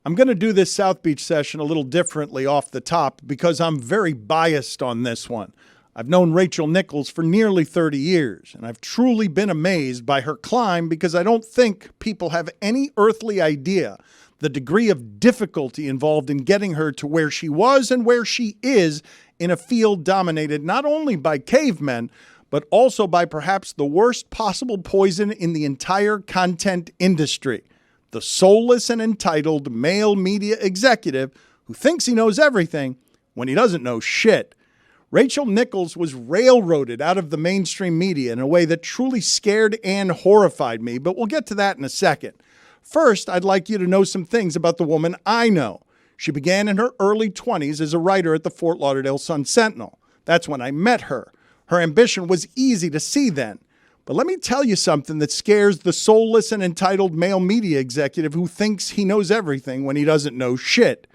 I'm going to do this South Beach session a little differently off the top because I'm very biased on this one. I've known Rachel Nichols for nearly 30 years, and I've truly been amazed by her climb because I don't think people have any earthly idea the degree of difficulty involved in getting her to where she was and where she is in a field dominated not only by cavemen, but also by perhaps the worst possible poison in the entire content industry, the soulless and entitled male media executive who thinks he knows everything when he doesn't know shit. Rachel Nichols was railroaded out of the mainstream media in a way that truly scared and horrified me, but we'll get to that in a second. First, I'd like you to know some things about the woman I know. She began in her early 20s as a writer at the Fort Lauderdale Sun-Sentinel. That's when I met her. Her ambition was easy to see then. But let me tell you something that scares the soulless and entitled male media executive who thinks he knows everything when he doesn't know shit.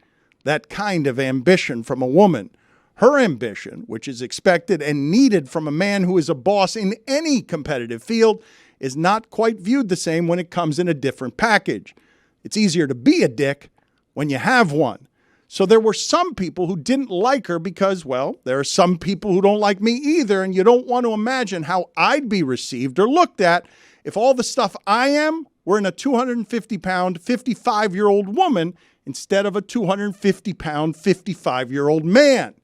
That kind of ambition from a woman. Her ambition, which is expected and needed from a man who is a boss in any competitive field, is not quite viewed the same when it comes in a different package. It's easier to be a dick when you have one. So there were some people who didn't like her because, well, there are some people who don't like me either, and you don't want to imagine how I'd be received or looked at if all the stuff I am were in a 250-pound, 55-year-old woman instead of a 250-pound, 55-year-old man.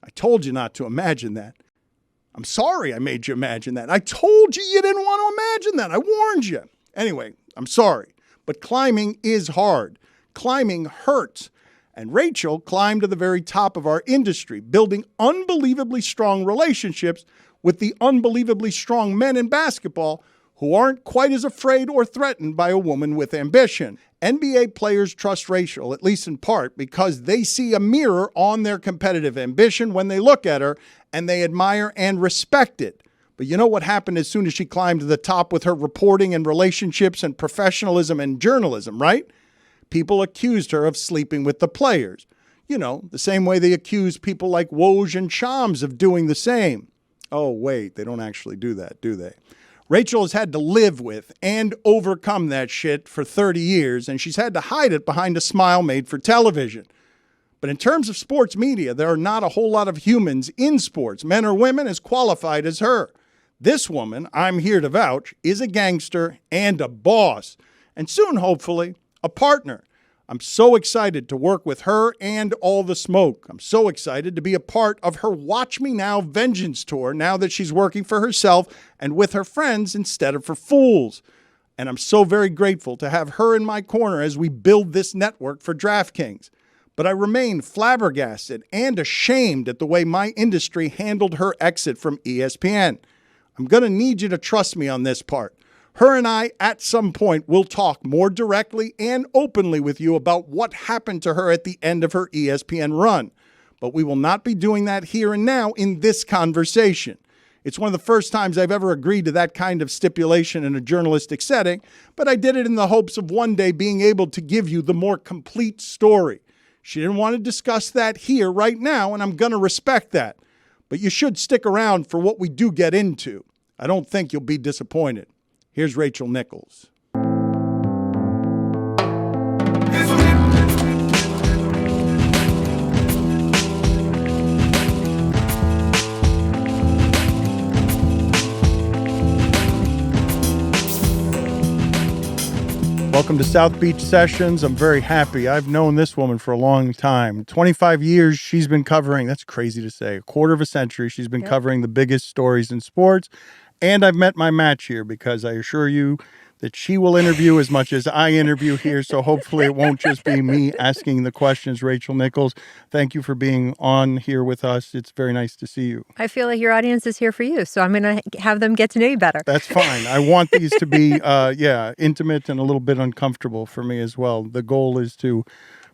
I told you not to imagine that. I'm sorry I made you imagine that. I told you you didn't want to imagine that. I warned you. Anyway, I'm sorry. But climbing is hard. Climbing hurts. And Rachel climbed to the very top of our industry, building unbelievably strong relationships with the unbelievably strong men in basketball who aren't quite as afraid or threatened by a woman with ambition. NBA players trust Rachel, at least in part, because they see a mirror on their competitive ambition when they look at her, and they admire and respect it. But you know what happened as soon as she climbed to the top with her reporting and relationships and professionalism and journalism, right? People accused her of sleeping with the players. You know, the same way they accuse people like Woj and Shams of doing the same. Oh, wait, they don't actually do that, do they? Rachel has had to live with and overcome that shit for 30 years, and she's had to hide it behind a smile made for television. But in terms of sports media, there are not a whole lot of humans in sports, men or women, as qualified as her. This woman, I'm here to vouch, is a gangster and a boss, and soon, hopefully, a partner. I'm so excited to work with her and All the Smoke. I'm so excited to be a part of her Watch Me Now Vengeance Tour now that she's working for herself and with her friends instead of for fools. And I'm so very grateful to have her in my corner as we build this network for DraftKings. But I remain flabbergasted and ashamed at the way my industry handled her exit from ESPN. I'm going to need you to trust me on this part. Her and I, at some point, will talk more directly and openly with you about what happened to her at the end of her ESPN run. But we will not be doing that here and now in this conversation. It's one of the first times I've ever agreed to that kind of stipulation in a journalistic setting, but I did it in the hopes of one day being able to give you the more complete story. She didn't want to discuss that here right now, and I'm going to respect that. But you should stick around for what we do get into. I don't think you'll be disappointed. Here's Rachel Nichols. Welcome to South Beach Sessions. I'm very happy. I've known this woman for a long time. 25 years she's been covering, that's crazy to say, a quarter of a century she's been covering the biggest stories in sports. And I've met my match here because I assure you that she will interview as much as I interview here. So hopefully it won't just be me asking the questions. Rachel Nichols, thank you for being on here with us. It's very nice to see you. I feel like your audience is here for you, so I'm going to have them get to know you better. That's fine. I want these to be, intimate and a little bit uncomfortable for me as well. The goal is to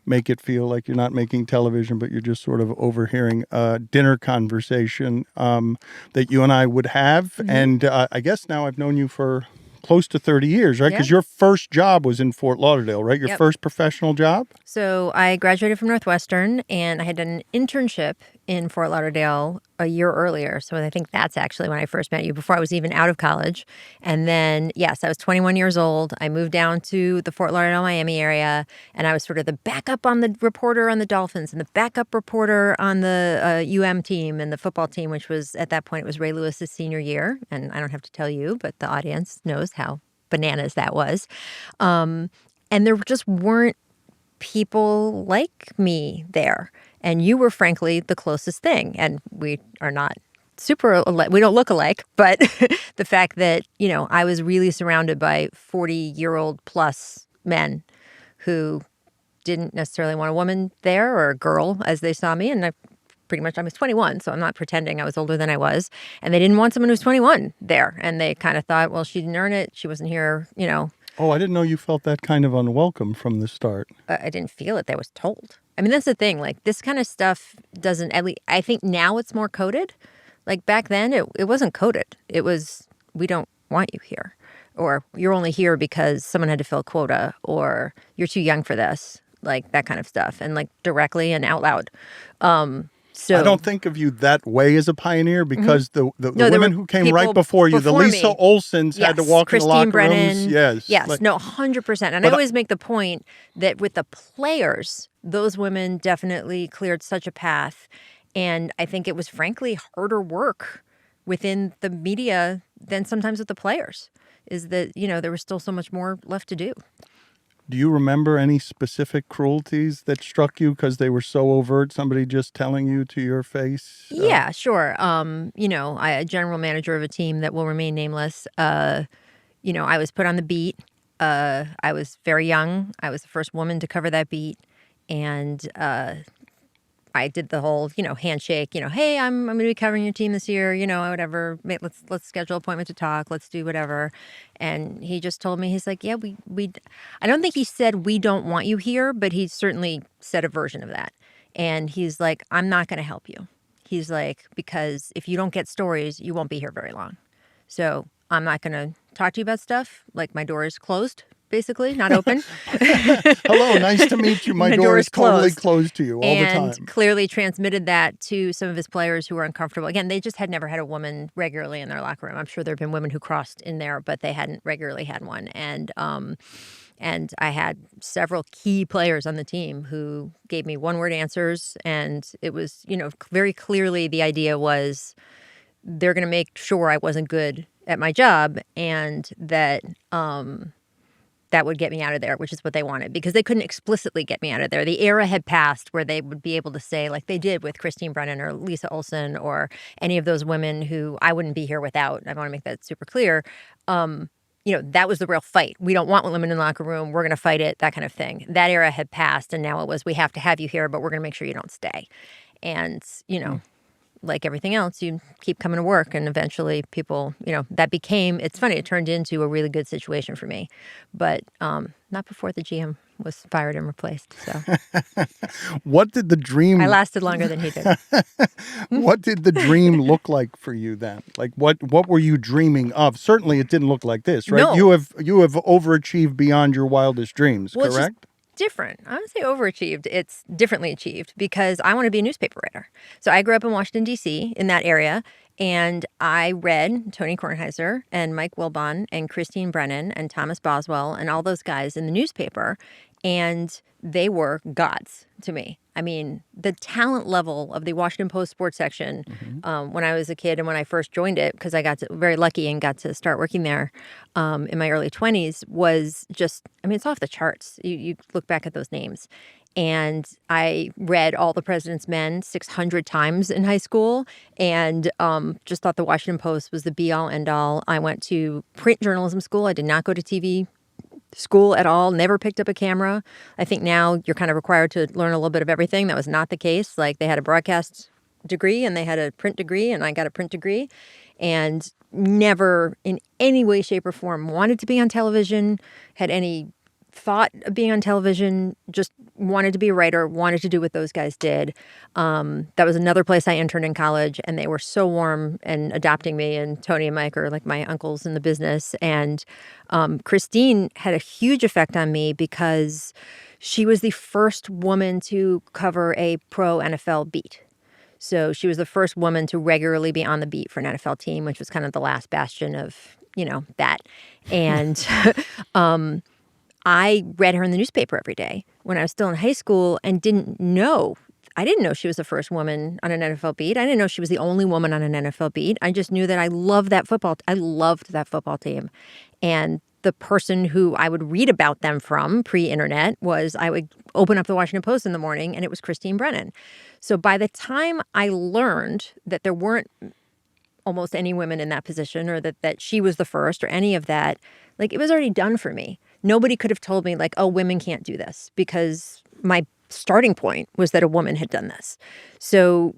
make it feel like you're not making television, but you're just sort of overhearing a dinner conversation that you and I would have. Mm-hmm. And I guess now I've known you for close to 30 years, right? Because your first job was in Fort Lauderdale, right? Your first professional job? So I graduated from Northwestern, and I had done an internship in Fort Lauderdale a year earlier. So I think that's actually when I first met you, before I was even out of college. And then, yes, I was 21 years old. I moved down to the Fort Lauderdale, Miami area, and I was sort of the backup on the reporter on the Dolphins and the backup reporter on the UM team and the football team, which was, at that point, it was Ray Lewis's senior year. And I don't have to tell you, but the audience knows how bananas that was. And there just weren't people like me there. And you were, frankly, the closest thing. And we are not we don't look alike. But the fact that, I was really surrounded by 40-year-old plus men who didn't necessarily want a woman there, or a girl as they saw me. And I was 21, so I'm not pretending I was older than I was. And they didn't want someone who's 21 there. And they kind of thought, well, she didn't earn it. She wasn't here, Oh, I didn't know you felt that kind of unwelcome from the start. I didn't feel it. I was told. I mean, that's the thing. Like, this kind of stuff doesn't, at least, I think now it's more coded. Like, back then, it wasn't coded. It was, we don't want you here. Or you're only here because someone had to fill a quota. Or you're too young for this. Like, that kind of stuff. And, like, directly and out loud. So I don't think of you that way as a pioneer, because the women who came right before you, the Lisa Olsons, had to walk in the locker Brennan, rooms. Yes. Yes. No, 100%. And I always make the point that with the players, those women definitely cleared such a path. And I think it was, frankly, harder work within the media than sometimes with the players, is that, there was still so much more left to do. Do you remember any specific cruelties that struck you because they were so overt? Somebody just telling you to your face? Yeah, sure. A general manager of a team that will remain nameless. I was put on the beat. I was very young. I was the first woman to cover that beat. And I did the whole, handshake, hey, I'm going to be covering your team this year, whatever. Let's schedule an appointment to talk. Let's do whatever. And he just told me, he's like, yeah, I don't think he said we don't want you here, but he certainly said a version of that. And he's like, I'm not going to help you. He's like, because if you don't get stories, you won't be here very long. So I'm not going to talk to you about stuff. Like, my door is closed. Basically, not open. Hello, nice to meet you. My door is totally closed to you all the time. And clearly transmitted that to some of his players who were uncomfortable. Again, they just had never had a woman regularly in their locker room. I'm sure there have been women who crossed in there, but they hadn't regularly had one. And I had several key players on the team who gave me one-word answers. And it was, very clearly the idea was they're going to make sure I wasn't good at my job, and that that would get me out of there, which is what they wanted, because they couldn't explicitly get me out of there. The era had passed where they would be able to say, like they did with Christine Brennan or Lisa Olson or any of those women who I wouldn't be here without. I want to make that super clear. That was the real fight. We don't want women in the locker room. We're going to fight it, that kind of thing. That era had passed, and now it was, we have to have you here, but we're going to make sure you don't stay. And, like everything else, you keep coming to work, and eventually people, that became, it's funny, it turned into a really good situation for me. But not before the GM was fired and replaced. So what did the dream... I lasted longer than he did. What did the dream look like for you then? Like, what were you dreaming of? Certainly it didn't look like this, right? No. You have overachieved beyond your wildest dreams, correct? Different. I don't say overachieved. It's differently achieved, because I want to be a newspaper writer. So I grew up in Washington, D.C., in that area, and I read Tony Kornheiser and Mike Wilbon and Christine Brennan and Thomas Boswell and all those guys in the newspaper, and they were gods to me. I mean, the talent level of the Washington Post sports section when I was a kid and when I first joined it, because I got very lucky and got to start working there in my early 20s, was just, it's off the charts. You look back at those names. And I read All the President's Men 600 times in high school, and just thought the Washington Post was the be-all, end-all. I went to print journalism school. I did not go to TV school at all, never picked up a camera. I think now you're kind of required to learn a little bit of everything. That was not the case. Like, they had a broadcast degree and they had a print degree, and I got a print degree, and never in any way, shape, or form wanted to be on television, had any thought of being on television, just wanted to be a writer, wanted to do what those guys did. That was another place I interned in college, and they were so warm and adopting me, and Tony and Mike are like my uncles in the business. And Christine had a huge effect on me because she was the first woman to cover a pro NFL beat. So she was the first woman to regularly be on the beat for an NFL team, which was kind of the last bastion of, that. And I read her in the newspaper every day when I was still in high school and didn't know. I didn't know she was the first woman on an NFL beat. I didn't know she was the only woman on an NFL beat. I just knew that I loved that football. I loved that football team. And the person who I would read about them from pre-internet was I would open up the Washington Post in the morning and it was Christine Brennan. So by the time I learned that there weren't almost any women in that position or that she was the first or any of that, like it was already done for me. Nobody could have told me like, oh, women can't do this because my starting point was that a woman had done this. So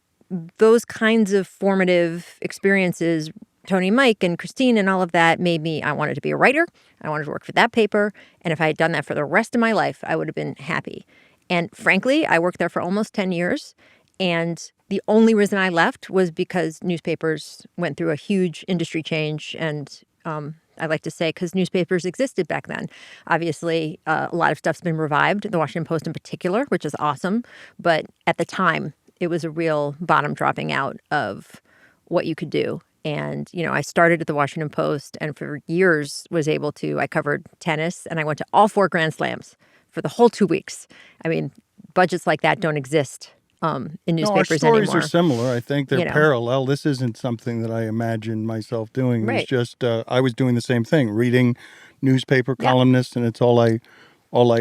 those kinds of formative experiences, Tony, Mike, and Christine and all of that made me, I wanted to be a writer. I wanted to work for that paper. And if I had done that for the rest of my life, I would have been happy. And frankly, I worked there for almost 10 years. And the only reason I left was because newspapers went through a huge industry change. And I like to say because newspapers existed back then. Obviously, a lot of stuff's been revived, the Washington Post in particular, which is awesome. But at the time, it was a real bottom dropping out of what you could do. And, I started at the Washington Post and for years I covered tennis and I went to all 4 Grand Slams for the whole 2 weeks. I mean, budgets like that don't exist in newspapers anymore. Our stories anymore. are similar. I think they're parallel. This isn't something that I imagined myself doing. It was just, I was doing the same thing, reading newspaper columnists, and it's all I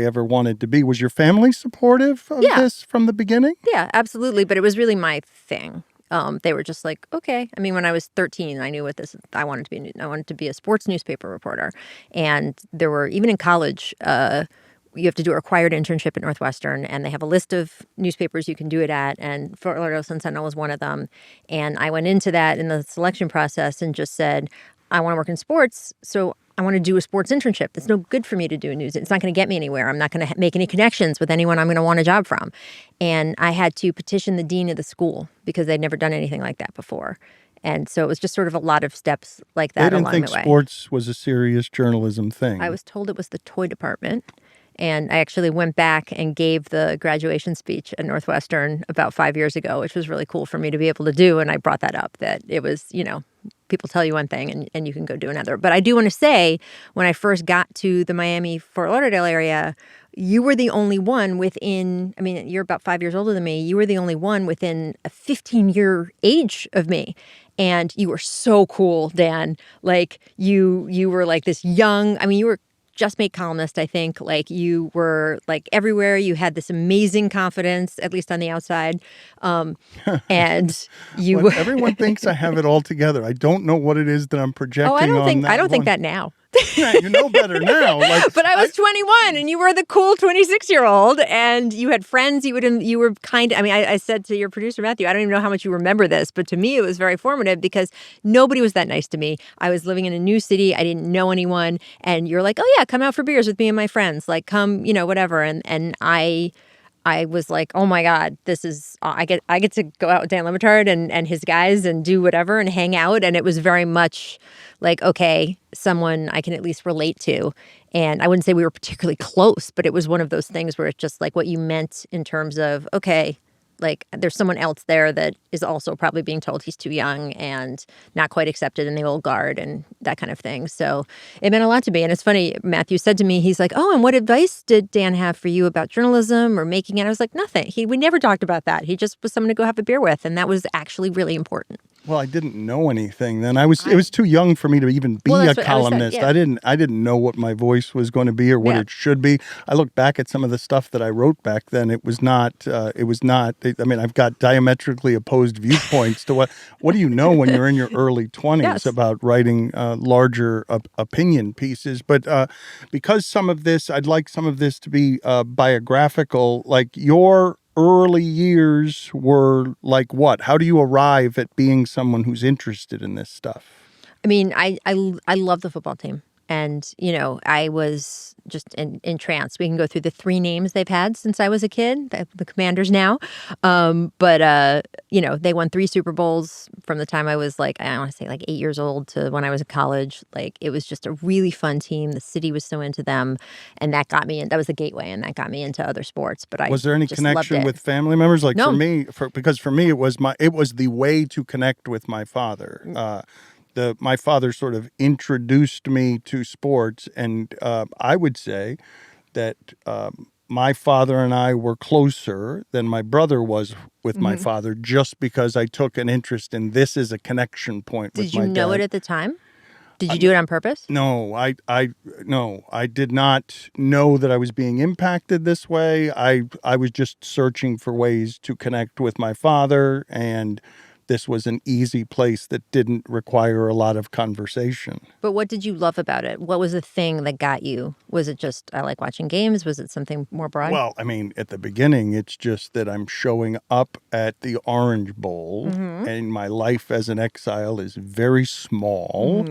ever wanted to be. Was your family supportive of this from the beginning? Yeah, absolutely. But it was really my thing. They were just like, okay. I mean, when I was 13, I knew I wanted to be a sports newspaper reporter. And there were, even in college, you have to do a required internship at Northwestern, and they have a list of newspapers you can do it at, and Fort Lauderdale Sun-Sentinel was one of them. And I went into that in the selection process and just said, I want to work in sports, so I want to do a sports internship. It's no good for me to do news. It's not going to get me anywhere. I'm not going to make any connections with anyone I'm going to want a job from. And I had to petition the dean of the school because they'd never done anything like that before. And so it was just sort of a lot of steps like that along the way. They didn't think sports was a serious journalism thing. I was told it was the toy department. And I actually went back and gave the graduation speech at Northwestern about 5 years ago, which was really cool for me to be able to do. And I brought that up, that it was, people tell you one thing and you can go do another. But I do want to say, when I first got to the Miami, Fort Lauderdale area, you were the only one you're about 5 years older than me. You were the only one within a 15-year age of me. And you were so cool, Dan. Like, you were like this young, you were just made columnist, I think. Like, you were like everywhere. You had this amazing confidence, at least on the outside. And you everyone thinks I have it all together. I don't know what it is that I'm projecting on. I don't think that now. Yeah, you know better now. But I was 21 and you were the cool 26-year-old and you had friends. You were kind of, I said to your producer, Matthew, I don't even know how much you remember this, but to me it was very formative because nobody was that nice to me. I was living in a new city. I didn't know anyone. And you're like, oh yeah, come out for beers with me and my friends. Like, come, whatever. And I was like, oh my God, this is, I get to go out with Dan Le Batard and his guys and do whatever and hang out. And it was very much like, okay, someone I can at least relate to. And I wouldn't say we were particularly close, but it was one of those things where it's just like what you meant in terms of, okay, like there's someone else there that is also probably being told he's too young and not quite accepted in the old guard and that kind of thing. So it meant a lot to me. And it's funny, Matthew said to me, he's like, oh, and what advice did Dan have for you about journalism or making it? I was like, nothing. We never talked about that. He just was someone to go have a beer with. And that was actually really important. Well, I didn't know anything then. It was too young for me to even be a columnist. I didn't know what my voice was going to be or what it should be. I look back at some of the stuff that I wrote back then. I've got diametrically opposed viewpoints to what do you know when you're in your early 20s about writing larger opinion pieces. But because I'd like some of this to be biographical, like your early years were like what? How do you arrive at being someone who's interested in this stuff? I love the football team. And, I was just entranced. We can go through the 3 names they've had since I was a kid, the Commanders now. But they won 3 Super Bowls from the time I was I want to say 8 years old to when I was in college. It was just a really fun team. The city was so into them. And that got me in. That was the gateway. And that got me into other sports. But Was there any just loved connection it. with family members? No. Because for me, it was the way to connect with my father. My father sort of introduced me to sports, and I would say that my father and I were closer than my brother was with my father, just because I took an interest in this as a connection point with my dad. Did you know it at the time? Did you do it on purpose? No, I did not know that I was being impacted this way. I was just searching for ways to connect with my father, and this was an easy place that didn't require a lot of conversation. But what did you love about it? What was the thing that got you? Was it just, I like watching games? Was it something more broad? Well, I mean, at the beginning, it's just that I'm showing up at the Orange Bowl, and my life as an exile is very small.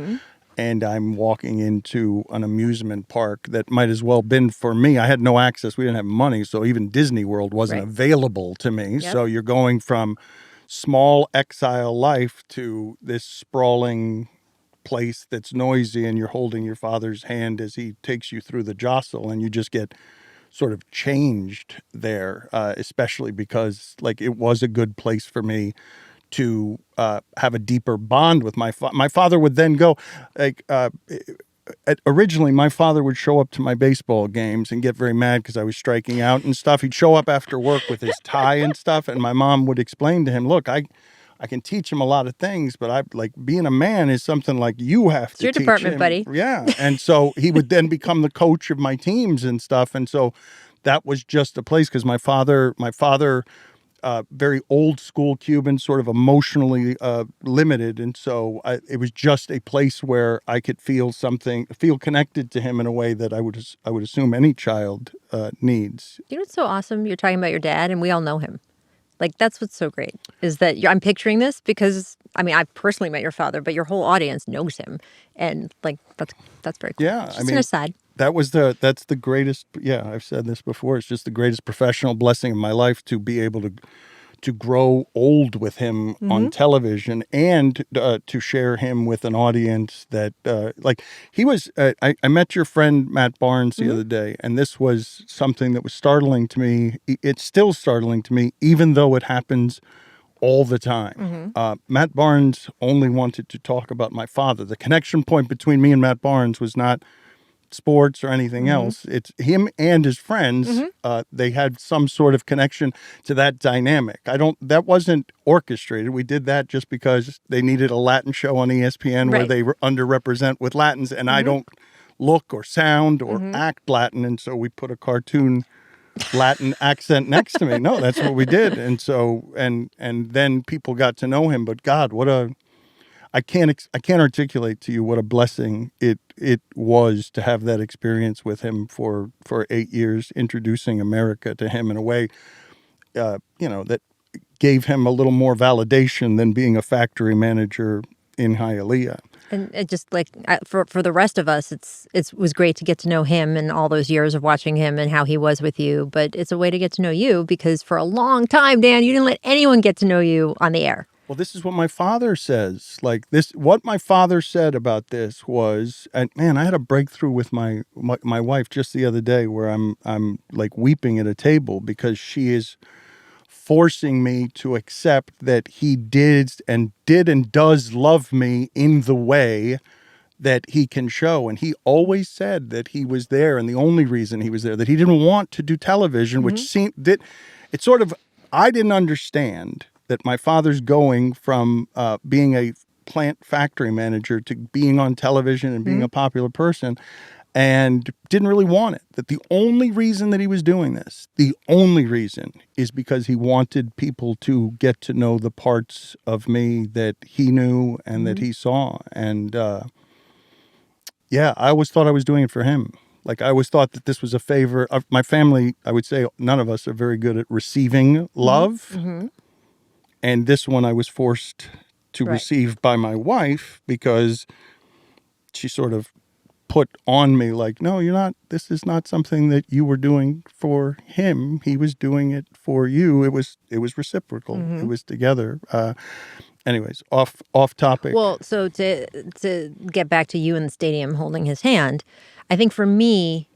And I'm walking into an amusement park that might as well have been for me. I had no access. We didn't have money, so even Disney World wasn't available to me. Yep. So you're going from small exile life to this sprawling place that's noisy, and you're holding your father's hand as he takes you through the jostle, and you just get sort of changed there, especially because it was a good place for me to have a deeper bond with my father. My father would then go, originally my father would show up to my baseball games and get very mad because I was striking out and stuff. He'd show up after work with his tie and stuff, and my mom would explain to him, look, I can teach him a lot of things, but being a man is something you have to teach him. It's your department, buddy. Yeah. And so he would then become the coach of my teams and stuff. And so that was just a place, because my father, very old school Cuban, sort of emotionally limited. And so it was just a place where I could feel connected to him in a way that I would assume any child needs. You know what's so awesome? You're talking about your dad, and we all know him. That's what's so great, is that I'm picturing this because, I've personally met your father, but your whole audience knows him. And that's very cool. Yeah. Just an aside. That's the greatest. Yeah. I've said this before. It's just the greatest professional blessing of my life to be able to grow old with him on television, and to share him with an audience that he was. I met your friend Matt Barnes the other day, and this was something that was startling to me. It's still startling to me, even though it happens all the time. Matt Barnes only wanted to talk about my father. The connection point between me and Matt Barnes was not sports or anything else. It's him and his friends. They had some sort of connection to that dynamic. That wasn't orchestrated. We did that just because they needed a Latin show on ESPN where they underrepresent with Latins, and I don't look or sound or act Latin, and so we put a cartoon Latin accent next to me. No, that's what we did. And so and then people got to know him. But God, I can't articulate to you what a blessing it was to have that experience with him for 8 years, introducing America to him in a way, that gave him a little more validation than being a factory manager in Hialeah. And it just for the rest of us, it was great to get to know him and all those years of watching him and how he was with you. But it's a way to get to know you, because for a long time, Dan, you didn't let anyone get to know you on the air. Well, this is what my father says. What my father said about this was, and man, I had a breakthrough with my wife just the other day, where I'm weeping at a table because she is forcing me to accept that he did and does love me in the way that he can show. And he always said that he was there, and the only reason he was there, that he didn't want to do television, which I didn't understand that my father's going from being a plant factory manager to being on television and being a popular person, and didn't really want it. That the only reason that he was doing this, the only reason, is because he wanted people to get to know the parts of me that he knew and that he saw. And I always thought I was doing it for him. I always thought that this was a favor of my family. I would say none of us are very good at receiving love. And this one I was forced to receive by my wife, because she sort of put on me like, no, you're not, this is not something that you were doing for him. He was doing it for you. It was reciprocal. It was together. Anyways, off topic. Well, so to get back to you in the stadium holding his hand, I think for me,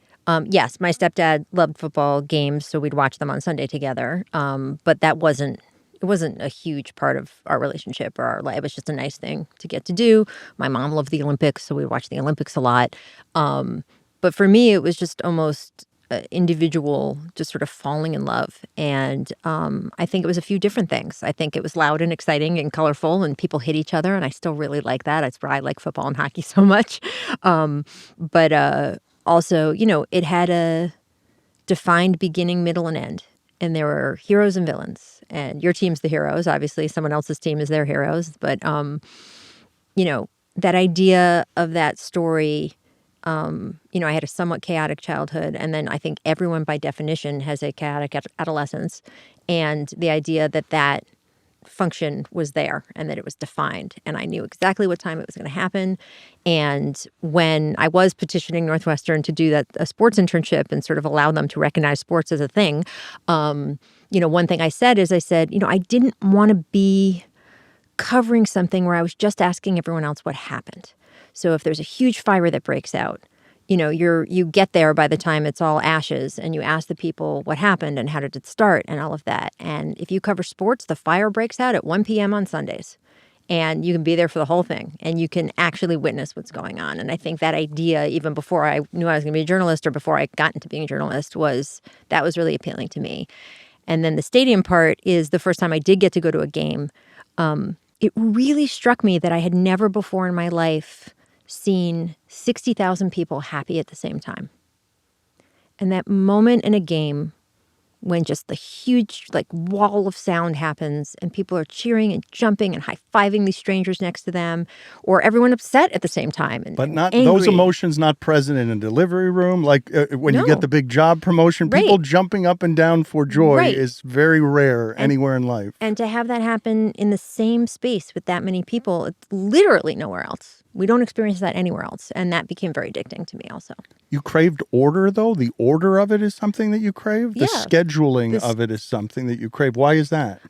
yes, my stepdad loved football games, so we'd watch them on Sunday together. But it wasn't a huge part of our relationship or our life. It was just a nice thing to get to do. My mom loved the Olympics, so we watched the Olympics a lot. But for me, it was just almost individual, just sort of falling in love. And I think it was a few different things. I think it was loud and exciting and colorful, and people hit each other, and I still really like that. That's why I like football and hockey so much. But also, it had a defined beginning, middle, and end. And there were heroes and villains. And your team's the heroes. Obviously, someone else's team is their heroes. But, that idea of that story, I had a somewhat chaotic childhood. And then I think everyone by definition has a chaotic adolescence. And the idea that function was there and that it was defined. And I knew exactly what time it was going to happen. And when I was petitioning Northwestern to do a sports internship and sort of allow them to recognize sports as a thing, one thing I said is I didn't want to be covering something where I was just asking everyone else what happened. So if there's a huge fire that breaks out, you get there by the time it's all ashes and you ask the people what happened and how did it start and all of that. And if you cover sports, the fire breaks out at 1 p.m. on Sundays. And you can be there for the whole thing and you can actually witness what's going on. And I think that idea, even before I knew I was going to be a journalist or before I got into being a journalist, was really appealing to me. And then the stadium part is the first time I did get to go to a game. It really struck me that I had never before in my life seen 60,000 people happy at the same time. And that moment in a game when just the huge wall of sound happens and people are cheering and jumping and high-fiving these strangers next to them, or everyone upset at the same time but not angry. Those emotions not present in a delivery room when No. you get the big job promotion. Right. People jumping up and down for joy Right. is very rare anywhere in life. And to have that happen in the same space with that many people, it's literally nowhere else. We don't experience that anywhere else. And that became very addicting to me also. You craved order, though? The order of it is something that you crave? The scheduling of it is something that you crave. Why is that?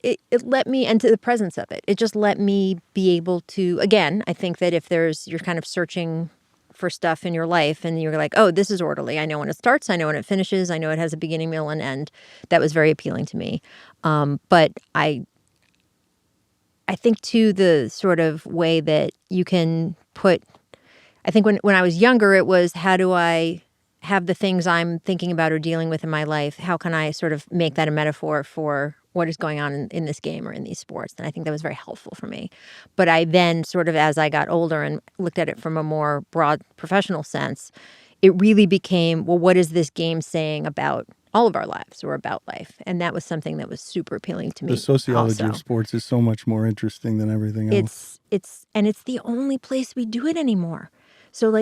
It let me into the presence of it. It just let me be able to, again, I think that if you're kind of searching for stuff in your life and you're like, oh, this is orderly. I know when it starts. I know when it finishes. I know it has a beginning, middle, and end. That was very appealing to me. But I think, too, the sort of way that you can put, I think when I was younger, it was how do I have the things I'm thinking about or dealing with in my life? How can I sort of make that a metaphor for what is going on in this game or in these sports? And I think that was very helpful for me. But I then sort of, as I got older and looked at it from a more broad professional sense, it really became, well, what is this game saying about all of our lives or about life? And that was something that was super appealing to me. The sociology also. of sports is so much more interesting than everything else. It's the only place we do it anymore. So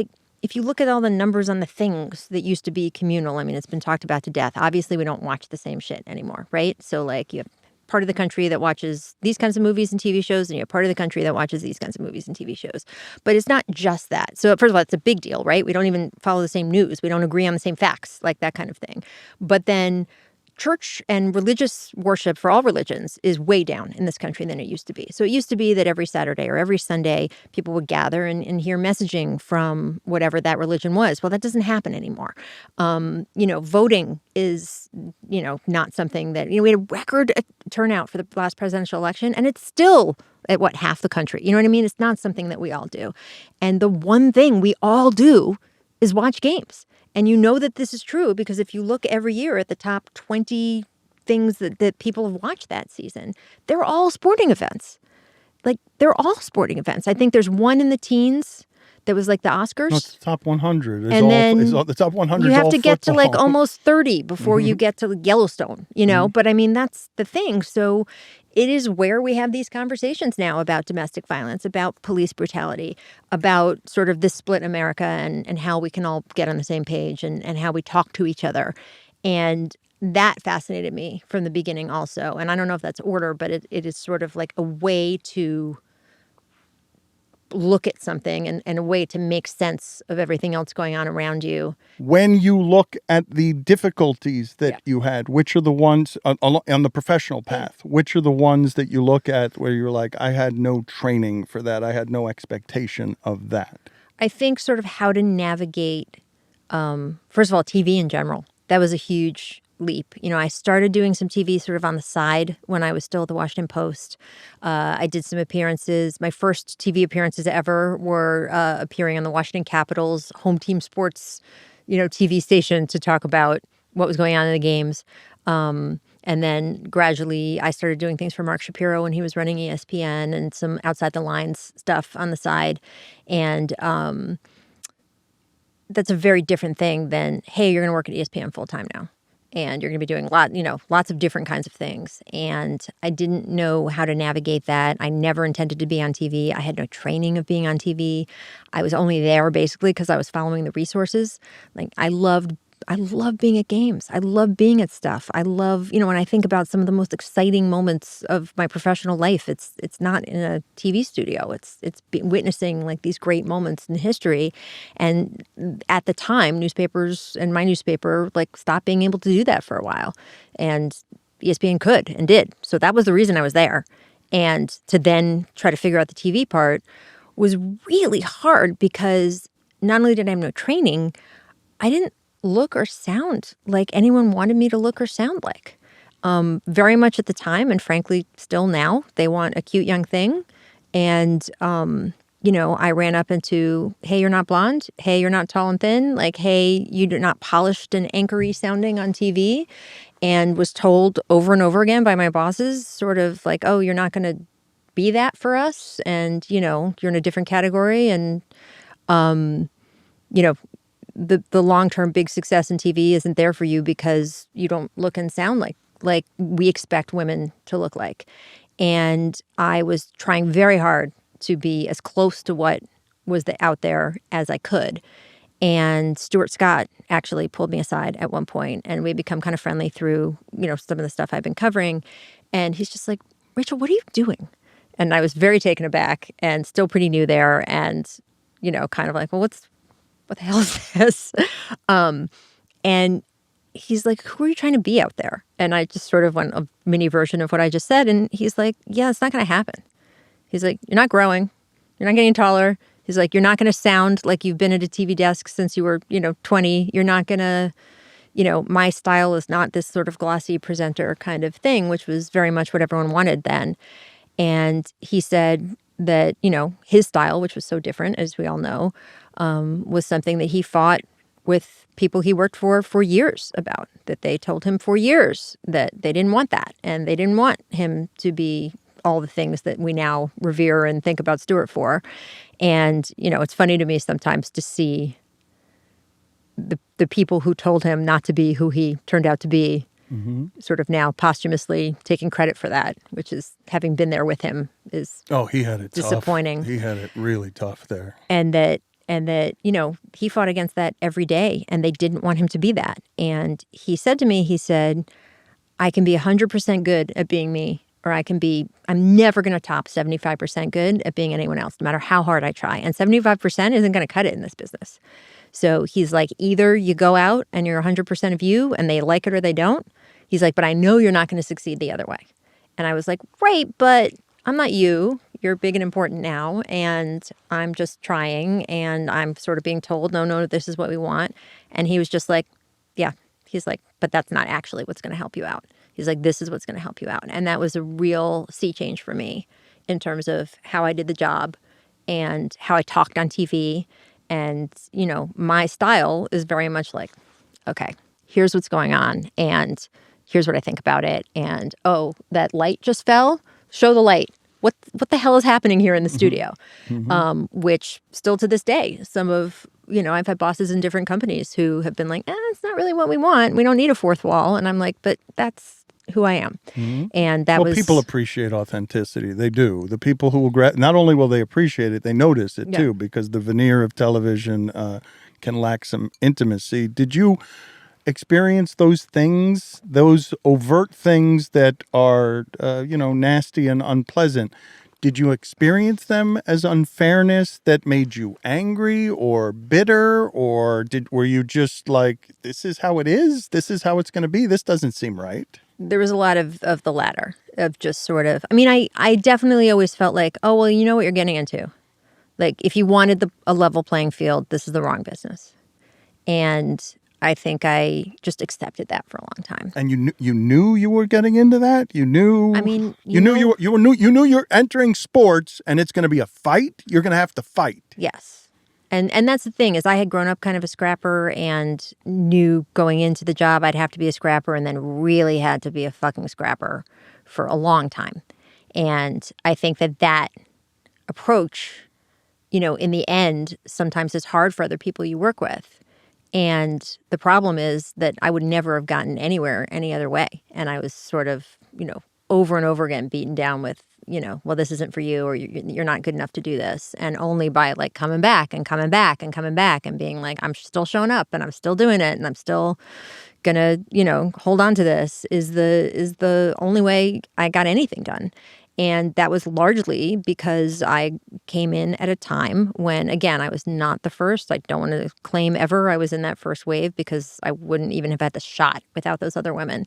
if you look at all the numbers on the things that used to be communal, I mean, it's been talked about to death. Obviously, we don't watch the same shit anymore, right? So you have part of the country that watches these kinds of movies and TV shows, and you have part of the country that watches these kinds of movies and TV shows. But it's not just that. So first of all, it's a big deal, right? We don't even follow the same news. We don't agree on the same facts, that kind of thing. But then church and religious worship for all religions is way down in this country than it used to be. So it used to be that every Saturday or every Sunday, people would gather and hear messaging from whatever that religion was. Well, that doesn't happen anymore. Voting is, not something that, we had a record turnout for the last presidential election, and it's still at half the country. You know what I mean? It's not something that we all do. And the one thing we all do is watch games. And you know that this is true because if you look every year at the top 20 things that people have watched that season, they're all sporting events. They're all sporting events. I think there's one in the teens that was the Oscars. No, it's the top 100. The top 100 you have to get football. to almost 30 before you get to Yellowstone, But I mean, that's the thing. So it is where we have these conversations now about domestic violence, about police brutality, about sort of this split America and how we can all get on the same page and how we talk to each other. And that fascinated me from the beginning also. And I don't know if that's order, but it is sort of a way to look at something and a way to make sense of everything else going on around you. When you look at the difficulties that you had, which are the ones on the professional path, which are the ones that you look at where you're like, I had no training for that. I had no expectation of that. I think sort of how to navigate, first of all, TV in general. That was a huge leap. I started doing some TV sort of on the side when I was still at the Washington Post. I did some appearances. My first TV appearances ever were appearing on the Washington Capitals home team sports, TV station to talk about what was going on in the games. And then gradually I started doing things for Mark Shapiro when he was running ESPN and some outside the lines stuff on the side. And that's a very different thing than, hey, you're going to work at ESPN full time now. And you're going to be doing lots of different kinds of things. And I didn't know how to navigate that. I never intended to be on TV. I had no training of being on TV. I was only there basically because I was following the resources. Like I love being at games. I love being at stuff. I love, when I think about some of the most exciting moments of my professional life, it's not in a TV studio. It's witnessing like these great moments in history. And at the time, newspapers and my newspaper like stopped being able to do that for a while. And ESPN could and did. So that was the reason I was there. And to then try to figure out the TV part was really hard because not only did I have no training, I didn't look or sound like anyone wanted me to look or sound like. Very much at the time, and frankly, still now, they want a cute young thing. And, I ran up into, hey, you're not blonde. Hey, you're not tall and thin. Like, hey, you're not polished and anchory sounding on TV. And was told over and over again by my bosses, sort of like, oh, you're not going to be that for us. And, you're in a different category. And, the long-term big success in TV isn't there for you because you don't look and sound like we expect women to look like. And I was trying very hard to be as close to what was out there as I could. And Stuart Scott actually pulled me aside at one point, and we become kind of friendly through, some of the stuff I've been covering. And he's just like, Rachel, what are you doing? And I was very taken aback and still pretty new there and, kind of like, well, what the hell is this? And he's like, who are you trying to be out there? And I just sort of went a mini version of what I just said. And he's like, yeah, it's not going to happen. He's like, you're not growing. You're not getting taller. He's like, you're not going to sound like you've been at a TV desk since you were, 20. You're not going to, my style is not this sort of glossy presenter kind of thing, which was very much what everyone wanted then. And he said that, his style, which was so different, as we all know, was something that he fought with people he worked for years about, that they told him for years that they didn't want that. And they didn't want him to be all the things that we now revere and think about Stuart for. And, it's funny to me sometimes to see the people who told him not to be who he turned out to be, sort of now posthumously taking credit for that, which is, having been there with him, is he had it disappointing. Tough. He had it really tough there. And that, he fought against that every day, and they didn't want him to be that. And he said to me, I can be 100% good at being me, or I'm never going to top 75% good at being anyone else, no matter how hard I try. And 75% isn't going to cut it in this business. So he's like, either you go out and you're 100% of you and they like it or they don't. He's like, but I know you're not going to succeed the other way. And I was like, right, but I'm not you. You're big and important now. And I'm just trying. And I'm sort of being told, no, this is what we want. And he was just like, yeah. He's like, but that's not actually what's going to help you out. He's like, this is what's going to help you out. And that was a real sea change for me in terms of how I did the job and how I talked on TV. And, my style is very much like, okay, here's what's going on. And here's what I think about it. And, oh, that light just fell. Show the light. What the hell is happening here in the studio? Which still to this day, some of, I've had bosses in different companies who have been like, it's not really what we want. We don't need a fourth wall. And I'm like, but that's who I am. And that was... people appreciate authenticity. They do. The people who will... not only will they appreciate it, they notice it too, because the veneer of television can lack some intimacy. Did you experience those things, those overt things that are, nasty and unpleasant? Did you experience them as unfairness that made you angry or bitter, or were you just like, this is how it is? This is how it's going to be? This doesn't seem right. There was a lot of the latter, of just sort of, I mean, I definitely always felt like, oh, well, you know what you're getting into. Like, if you wanted a level playing field, this is the wrong business. And I think I just accepted that for a long time. And you knew you were getting into that? You knew? I mean, you knew you're entering sports and it's going to be a fight? You're going to have to fight. Yes. And that's the thing, is I had grown up kind of a scrapper and knew going into the job I'd have to be a scrapper, and then really had to be a fucking scrapper for a long time. And I think that approach, you know, in the end, sometimes is hard for other people you work with. And the problem is that I would never have gotten anywhere any other way. And I was sort of, you know, over and over again beaten down with, you know, well, this isn't for you, or you're not good enough to do this. And only by like coming back and coming back and coming back and being like, I'm still showing up and I'm still doing it and I'm still gonna, you know, hold on to this is the only way I got anything done. And that was largely because I came in at a time when, again, I was not the first. I don't want to claim ever I was in that first wave, because I wouldn't even have had the shot without those other women.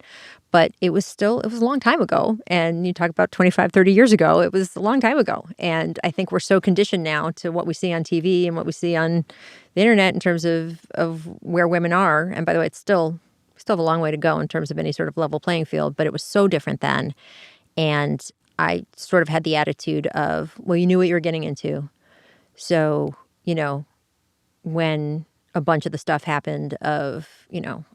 But it was a long time ago. And you talk about 25, 30 years ago, it was a long time ago. And I think we're so conditioned now to what we see on TV and what we see on the internet in terms of where women are. And by the way, we still have a long way to go in terms of any sort of level playing field, but it was so different then. And I sort of had the attitude of, well, you knew what you were getting into. So, you know, when a bunch of the stuff happened of, you know,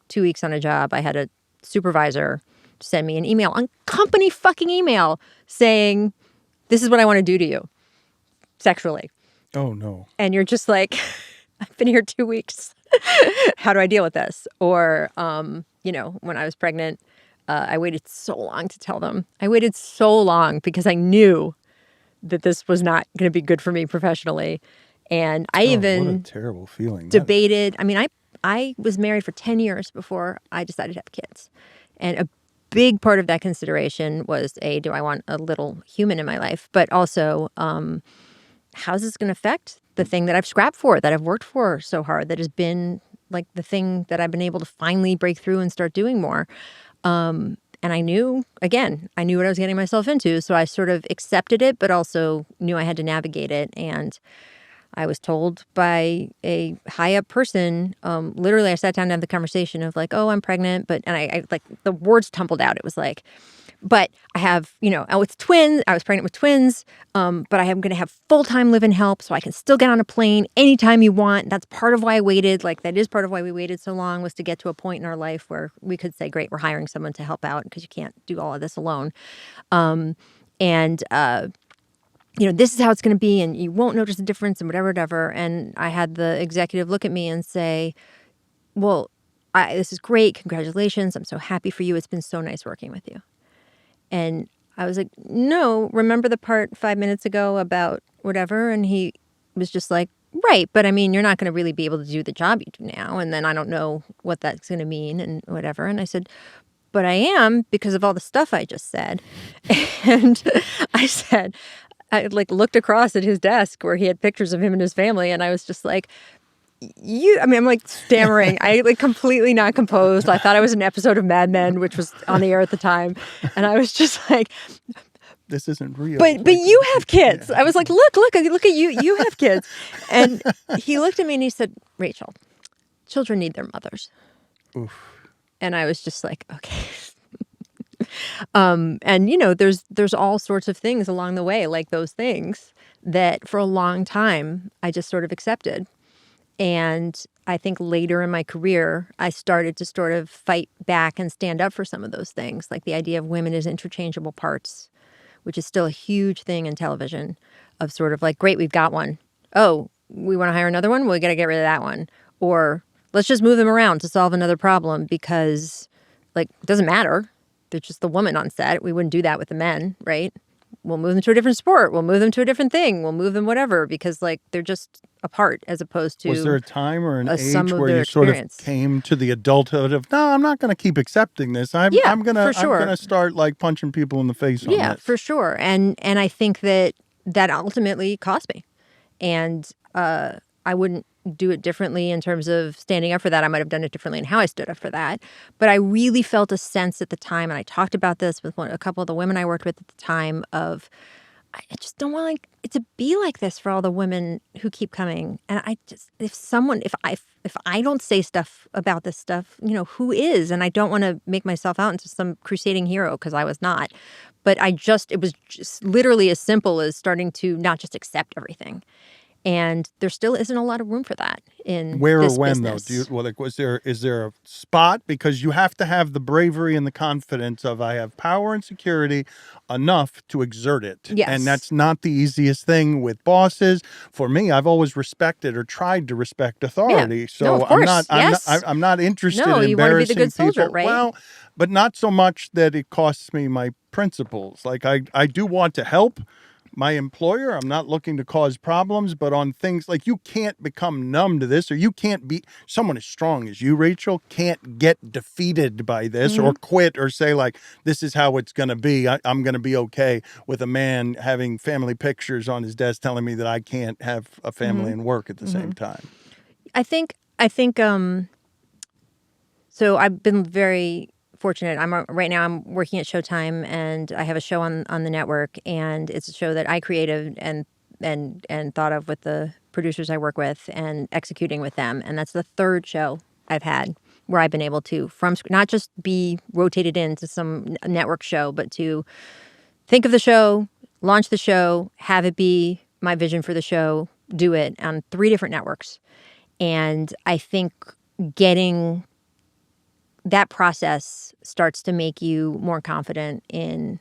2 weeks on a job, I had a supervisor send me an email, on company fucking email, saying, this is what I want to do to you sexually. Oh, no. And you're just like, I've been here 2 weeks. How do I deal with this? Or, you know, when I was pregnant, I waited so long to tell them. I waited so long because I knew that this was not going to be good for me professionally. And I even what a terrible feeling. Debated. I mean, I was married for 10 years before I decided to have kids. And a big part of that consideration was, do I want a little human in my life? But also, how's this going to affect the thing that I've scrapped for, that I've worked for so hard, that has been like the thing that I've been able to finally break through and start doing more. And I knew what I was getting myself into. So I sort of accepted it, but also knew I had to navigate it. And I was told by a high up person, literally I sat down to have the conversation of like, oh, I'm pregnant. And I like the words tumbled out. It was like, but I have, you know, it's twins. I was pregnant with twins. But I am going to have full-time live-in help, so I can still get on a plane anytime you want. That's part of why I waited. Like, that is part of why we waited so long, was to get to a point in our life where we could say, great, we're hiring someone to help out, because you can't do all of this alone. You know, this is how it's going to be, and you won't notice the difference, and whatever. And I had the executive look at me and say, well, this is great. Congratulations. I'm so happy for you. It's been so nice working with you. And I was like, no, remember the part 5 minutes ago about whatever? And he was just like, right. But I mean, you're not going to really be able to do the job you do now. And then I don't know what that's going to mean and whatever. And I said, but I am, because of all the stuff I just said. And I said, I like looked across at his desk where he had pictures of him and his family. And I was just like, I'm like stammering. I like completely not composed. I thought I was an episode of Mad Men, which was on the air at the time. And I was just like, this isn't real. But you have kids. Yeah. I was like, look at you. You have kids. And he looked at me and he said, Rachel, children need their mothers. Oof. And I was just like, okay. And you know, there's all sorts of things along the way, like those things that for a long time I just sort of accepted. And I think later in my career, I started to sort of fight back and stand up for some of those things, like the idea of women as interchangeable parts, which is still a huge thing in television, of sort of like, great, we've got one. Oh, we want to hire another one? Well, we got to get rid of that one. Or let's just move them around to solve another problem, because like, it doesn't matter. There's just the woman on set. We wouldn't do that with the men, right? we'll move them to a different sport. We'll move them to a different thing. We'll move them whatever because like they're just apart as opposed to. Was there a time or an sum age of where their you sort of experience. came to the adulthood of, no, I'm not going to keep accepting this. I'm for sure. I'm gonna start like punching people in the face on Yeah, this. for sure. And I think that ultimately cost me. And I wouldn't do it differently in terms of standing up for that. I might have done it differently in how I stood up for that. But I really felt a sense at the time, and I talked about this with a couple of the women I worked with at the time of, I just don't want it to be like this for all the women who keep coming. And I just, if I don't say stuff about this stuff, who is? And I don't want to make myself out into some crusading hero because I was not. But it was just literally as simple as starting to not just accept everything. And there still isn't a lot of room for that in Where this or when business. though? Is there a spot? Because you have to have the bravery and the confidence of, I have power and security enough to exert it. Yes. And that's not the easiest thing with bosses. For me, I've always respected or tried to respect authority. Yeah. So No, of course. I'm not interested No, in you want to be the embarrassing good soldier, people. right? Well, but not so much that it costs me my principles. Like I do want to help my employer. I'm not looking to cause problems, but on things like, you can't become numb to this, or you can't be someone as strong as you, Rachel, can't get defeated by this or quit or say like, this is how it's going to be. I'm going to be okay with a man having family pictures on his desk telling me that I can't have a family and work at the same time. I think so I've been very fortunate. Right now I'm working at Showtime, and I have a show on the network, and it's a show that I created and thought of with the producers I work with and executing with them. And that's the third show I've had where I've been able to, from not just be rotated into some network show, but to think of the show, launch the show, have it be my vision for the show, do it on 3 different networks. And I think getting that process starts to make you more confident in,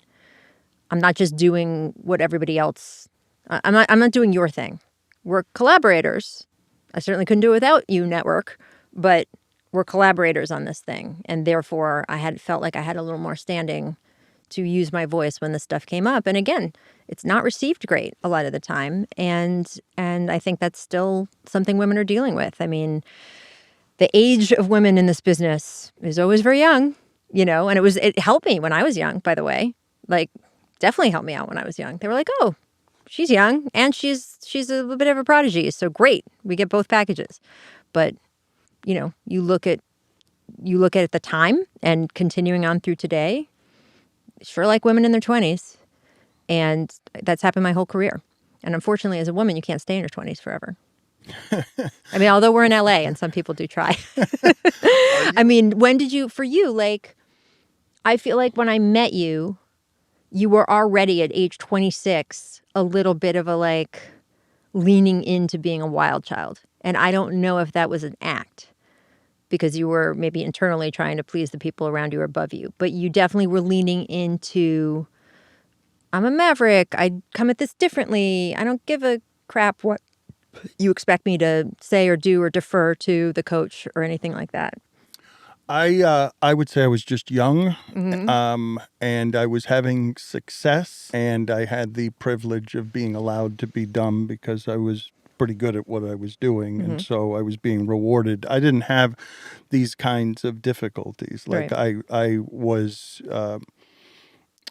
I'm not just doing what everybody else, I'm not doing your thing. We're collaborators. I certainly couldn't do it without you, network, but we're collaborators on this thing. And therefore I had felt like I had a little more standing to use my voice when this stuff came up. And again, it's not received great a lot of the time. And I think that's still something women are dealing with. I mean, the age of women in this business is always very young, and it helped me when I was young, by the way, like definitely helped me out when I was young. They were like, oh, she's young and she's a little bit of a prodigy. So great. We get both packages. But, you look at it at the time and continuing on through today, sure like women in their 20s. And that's happened my whole career. And unfortunately, as a woman, you can't stay in your 20s forever. I mean, although we're in LA and some people do try. I mean, for you, like, I feel like when I met you, you were already at age 26, a little bit of a like leaning into being a wild child. And I don't know if that was an act because you were maybe internally trying to please the people around you or above you, but you definitely were leaning into, I'm a maverick. I come at this differently. I don't give a crap what you expect me to say or do or defer to the coach or anything like that. I would say I was just young, and I was having success, and I had the privilege of being allowed to be dumb because I was pretty good at what I was doing, and so I was being rewarded. I didn't have these kinds of difficulties. Like Right. I was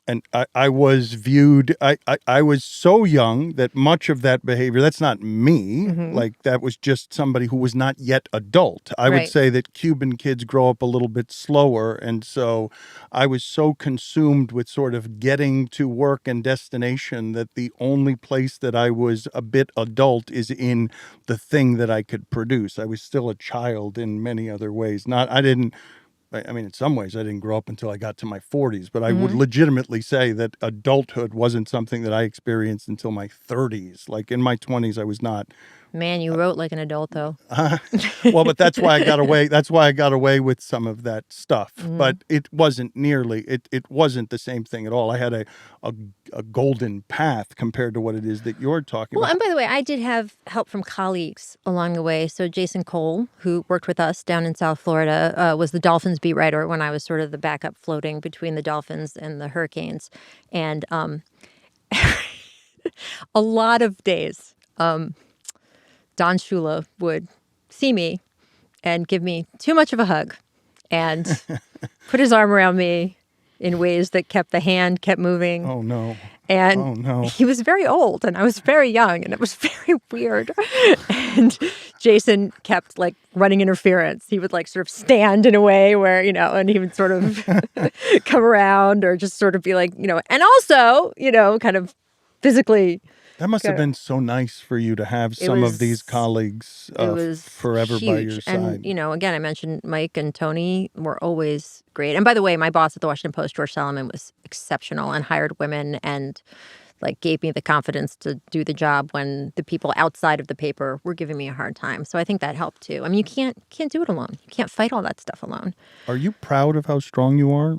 and I was viewed, I was so young that much of that behavior, that's not me. Like that was just somebody who was not yet adult. I would Right. say that Cuban kids grow up a little bit slower. And so I was so consumed with sort of getting to work and destination that the only place that I was a bit adult is in the thing that I could produce. I was still a child in many other ways. I mean, in some ways, I didn't grow up until I got to my 40s, but I would legitimately say that adulthood wasn't something that I experienced until my 30s. Like in my 20s, I was not. Man, you wrote like an adult, though. Well, but that's why I got away. That's why I got away with some of that stuff. But it wasn't nearly. It wasn't the same thing at all. I had a golden path compared to what it is that you're talking Well, about. and by the way, I did have help from colleagues along the way. So Jason Cole, who worked with us down in South Florida, was the Dolphins beat writer when I was sort of the backup floating between the Dolphins and the Hurricanes. And a lot of days, Don Shula would see me and give me too much of a hug and put his arm around me in ways that kept the hand kept moving. Oh, no. And Oh, no. he was very old and I was very young and it was very weird. And Jason kept like running interference. He would like sort of stand in a way where, and he would sort of come around or just sort of be like, and also, kind of physically. That must have been so nice for you to have some of these colleagues forever huge. by your side. And, again, I mentioned Mike and Tony were always great. And by the way, my boss at the Washington Post, George Solomon, was exceptional and hired women and like gave me the confidence to do the job when the people outside of the paper were giving me a hard time. So I think that helped too. I mean, you can't do it alone. You can't fight all that stuff alone. Are you proud of how strong you are?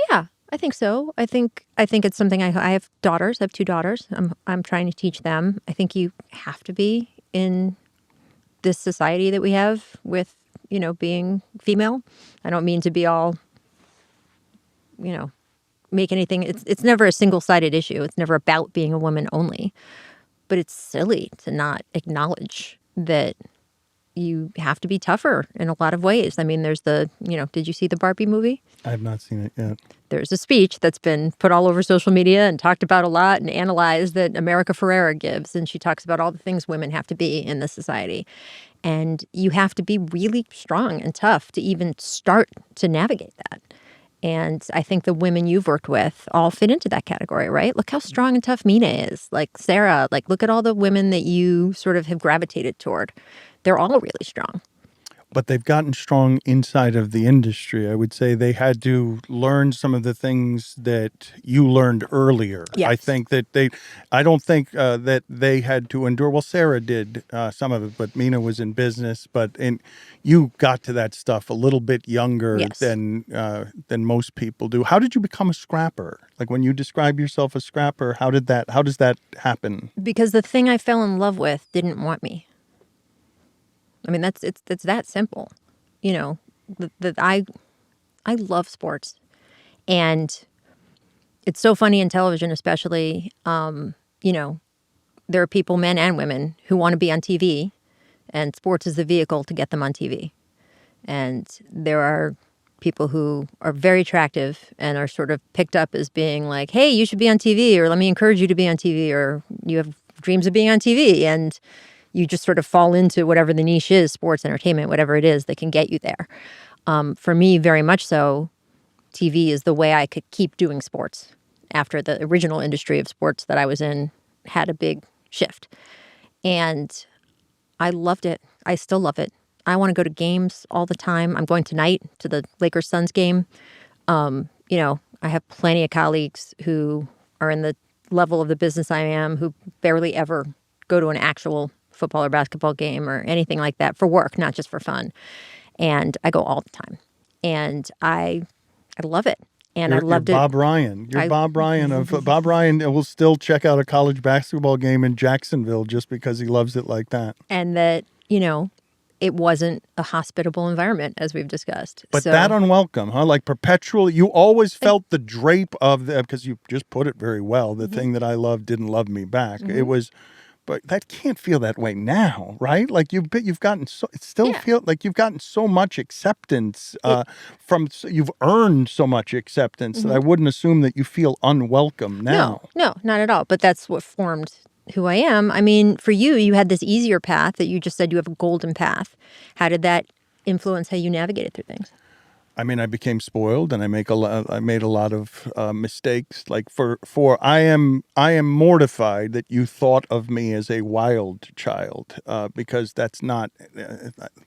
Yeah. I think so. I think it's something I have daughters. I have 2 daughters. I'm trying to teach them. I think you have to be in this society that we have with, being female. I don't mean to be all, make anything. It's never a single-sided issue. It's never about being a woman only. But it's silly to not acknowledge that you have to be tougher in a lot of ways. I mean, there's did you see the Barbie movie? I have not seen it yet. There's a speech that's been put all over social media and talked about a lot and analyzed that America Ferrera gives. And she talks about all the things women have to be in this society. And you have to be really strong and tough to even start to navigate that. And I think the women you've worked with all fit into that category, right? Look how strong and tough Mina is. Like Sarah, like look at all the women that you sort of have gravitated toward. They're all really strong. But they've gotten strong inside of the industry. I would say they had to learn some of the things that you learned earlier. Yes. I think that I don't think that they had to endure. Well, Sarah did some of it, but Mina was in business. And you got to that stuff a little bit younger than most people do. How did you become a scrapper? Like when you describe yourself as scrapper, how does that happen? Because the thing I fell in love with didn't want me. I mean, it's that simple, that I love sports, and it's so funny in television, especially, there are people, men and women, who want to be on TV, and sports is the vehicle to get them on TV. And there are people who are very attractive and are sort of picked up as being like, hey, you should be on TV, or let me encourage you to be on TV, or you have dreams of being on TV, and you just sort of fall into whatever the niche is, sports, entertainment, whatever it is that can get you there. For me, very much so, TV is the way I could keep doing sports after the original industry of sports that I was in had a big shift. And I loved it. I still love it. I want to go to games all the time. I'm going tonight to the Lakers-Suns game. I have plenty of colleagues who are in the level of the business I am who barely ever go to an actual football or basketball game or anything like that for work, not just for fun. And I go all the time. And I love it. And I loved it. Bob Ryan. You're Bob Ryan. Bob Ryan will still check out a college basketball game in Jacksonville just because he loves it like that. And that, it wasn't a hospitable environment, as we've discussed. But that unwelcome, huh? Like perpetual, you always felt the drape of because you just put it very well. The thing that I loved didn't love me back. Mm-hmm. It was. But that can't feel that way now, right? Like you've gotten so it still feels like you've gotten so much acceptance you've earned so much acceptance that I wouldn't assume that you feel unwelcome now. No, not at all. But that's what formed who I am. I mean, for you, you had this easier path that you just said you have a golden path. How did that influence how you navigated through things? I mean, I became spoiled, and I made a lot of mistakes. Like I am mortified that you thought of me as a wild child, because that's not.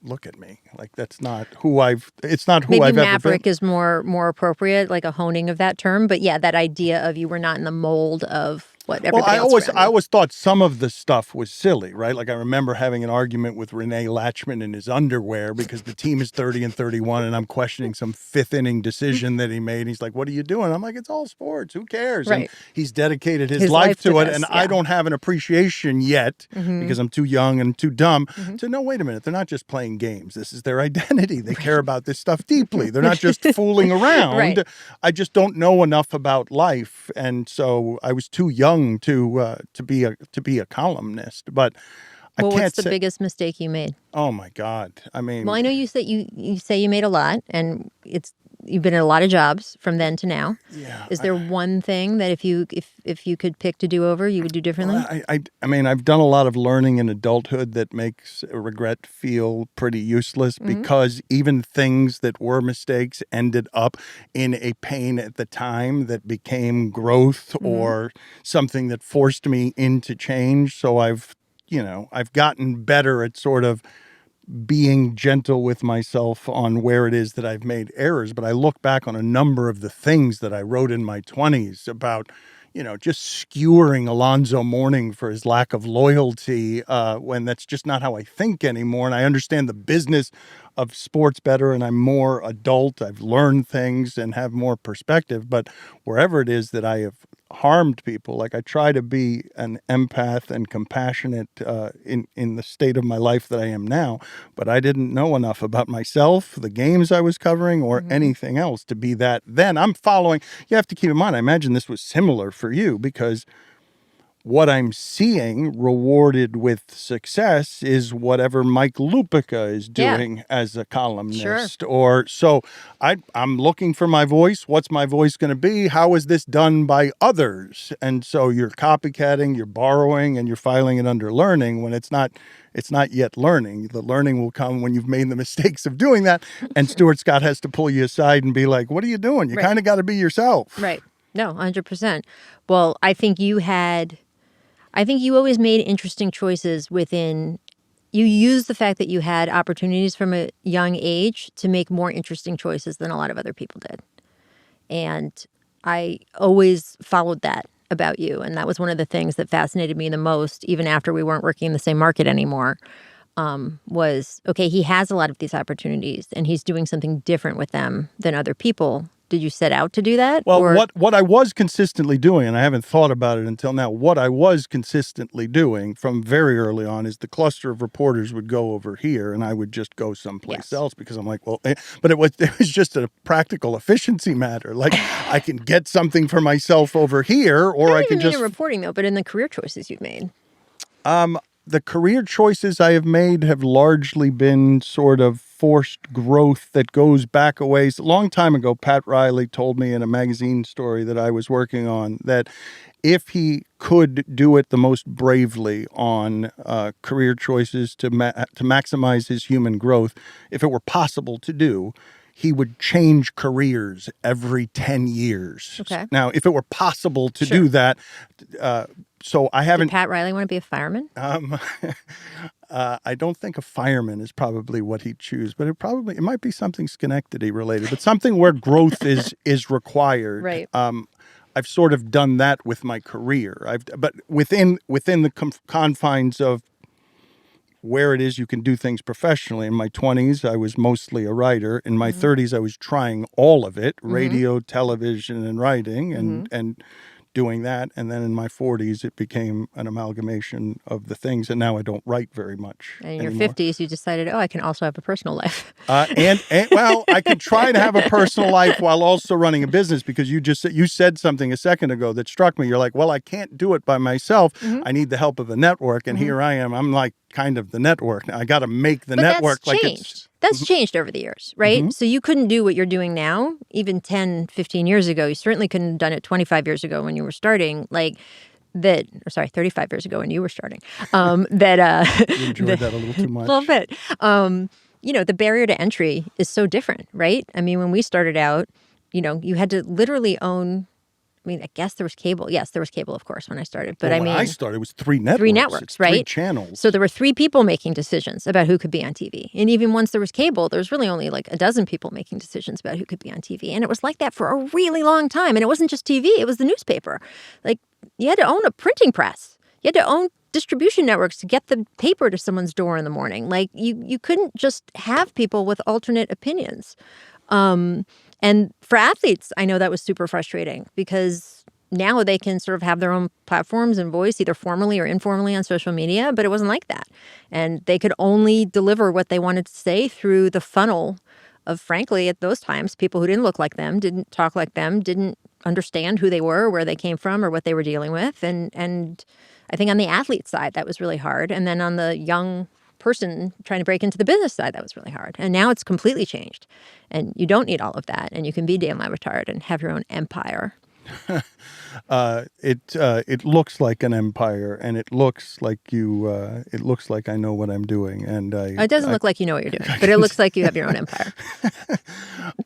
Look at me, like that's not who I've. It's not who Maybe I've ever been. Maverick is more appropriate, like a honing of that term. But yeah, that idea of you were not in the mold of what everybody else I always thought some of the stuff was silly, right? Like I remember having an argument with Renee Latchman in his underwear because the team is 30-31 and I'm questioning some fifth inning decision that he made. He's like, what are you doing? I'm like, it's all sports. Who cares? Right. And he's dedicated his life to it. this, And I don't have an appreciation yet because I'm too young and too dumb to know, wait a minute, they're not just playing games. This is their identity. They care about this stuff deeply. They're not just fooling around. Right. I just don't know enough about life. And so I was too young young to be a columnist, but I Well, can't what's the say. biggest mistake you made? Oh my God! I mean, Well, I know you say you say you made a lot, and you've been in a lot of jobs from then to now. yeah. Is there one thing that if you could pick to do over, you would do differently? I mean, I've done a lot of learning in adulthood that makes regret feel pretty useless because even things that were mistakes ended up in a pain at the time that became growth or something that forced me into change. So I've gotten better at sort of being gentle with myself on where it is that I've made errors. But I look back on a number of the things that I wrote in my 20s about, just skewering Alonzo Mourning for his lack of loyalty when that's just not how I think anymore. And I understand the business of sports better and I'm more adult. I've learned things and have more perspective. But wherever it is that I have harmed people, like I try to be an empath and compassionate in the state of my life that I am now, but I didn't know enough about myself, the games I was covering, or anything else to be that. Then I'm following. You have to keep in mind, I imagine this was similar for you because what I'm seeing rewarded with success is whatever Mike Lupica is doing as a columnist. Or so I'm looking for my voice. What's my voice going to be? How is this done by others? And so you're copycatting, you're borrowing, and you're filing it under learning when it's not yet learning. The learning will come when you've made the mistakes of doing that. And Stuart Scott has to pull you aside and be like, what are you doing? You kind of got to be yourself. Right. No, 100%. Well, I think you always made interesting choices you used the fact that you had opportunities from a young age to make more interesting choices than a lot of other people did. And I always followed that about you. And that was one of the things that fascinated me the most, even after we weren't working in the same market anymore, was, okay, he has a lot of these opportunities and he's doing something different with them than other people. Did you set out to do that? Well, what I was consistently doing, and I haven't thought about it until now, what I was consistently doing from very early on is the cluster of reporters would go over here and I would just go someplace else because I'm like, well, but it was just a practical efficiency matter. Like I can get something for myself over here or I can just... in reporting though, but in the career choices you've made. The career choices I have made have largely been sort of forced growth that goes back a ways. A long time ago, Pat Riley told me in a magazine story that I was working on that if he could do it the most bravely on career choices to maximize his human growth, if it were possible to do, he would change careers every 10 years. Okay. Now, if it were possible to do that, so I haven't... Did Pat Riley want to be a fireman? I don't think a fireman is probably what he'd choose, but it might be something Schenectady related, but something where growth is required. Right. I've sort of done that with my career. But within the confines of where it is you can do things professionally. In my 20s, I was mostly a writer. In my 30s, I was trying all of it, radio, television, and writing, and doing that. And then in my 40s, it became an amalgamation of the things. And now I don't write very much And in your anymore. 50s, you decided, I can also have a personal life. Well, I could try to have a personal life while also running a business because you said something a second ago that struck me. You're like, well, I can't do it by myself. I need the help of a network. And here I am. I'm like kind of the network. Now I got to make the network that's like changed. That's changed over the years, right? So you couldn't do what you're doing now, even 10, 15 years ago. You certainly couldn't have done it 25 years ago when you were starting. 35 years ago when you were starting. You enjoyed that a little too much. A little bit. The barrier to entry is so different, right? I mean, when we started out, you had to literally own... I guess there was cable. Yes, there was cable, of course, when I started. But when I started, it was 3 networks. 3 networks, it's right? 3 channels. So there were 3 people making decisions about who could be on TV. And even once there was cable, there was really only like a dozen people making decisions about who could be on TV. And it was like that for a really long time. And it wasn't just TV, it was the newspaper. Like, you had to own a printing press. You had to own distribution networks to get the paper to someone's door in the morning. Like, you couldn't just have people with alternate opinions. And for athletes, I know that was super frustrating because now they can sort of have their own platforms and voice, either formally or informally on social media, but it wasn't like that. And they could only deliver what they wanted to say through the funnel of, frankly, at those times, people who didn't look like them, didn't talk like them, didn't understand who they were, where they came from, or what they were dealing with. And I think on the athlete side, that was really hard. And then on the young person trying to break into the business side, that was really hard. And now it's completely changed. And you don't need all of that. And you can be Dan Le Batard and have your own empire. It looks like an empire, and it looks like you. It looks like I know what I'm doing, and it doesn't look like you know what you're doing, but it looks like you have your own empire.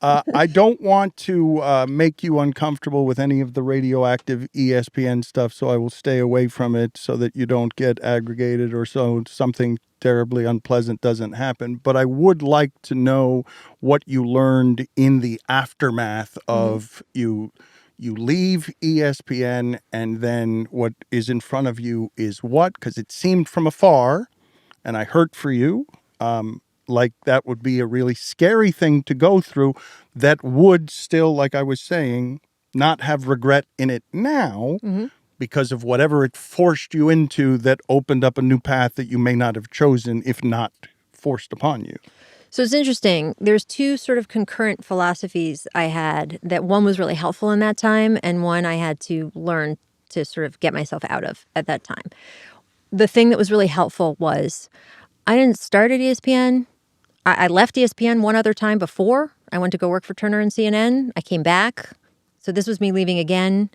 I don't want to make you uncomfortable with any of the radioactive ESPN stuff, so I will stay away from it so that you don't get aggregated or so something terribly unpleasant doesn't happen. But I would like to know what you learned in the aftermath of you leave ESPN, and then what is in front of you is what? Because it seemed from afar, and I hurt for you, like that would be a really scary thing to go through that would still, like I was saying, not have regret in it now because of whatever it forced you into that opened up a new path that you may not have chosen if not forced upon you. So it's interesting. There's two sort of concurrent philosophies I had, that one was really helpful in that time and one I had to learn to sort of get myself out of at that time. The thing that was really helpful was I didn't start at ESPN. I left ESPN one other time before. I went to go work for Turner and CNN. I came back. So this was me leaving again.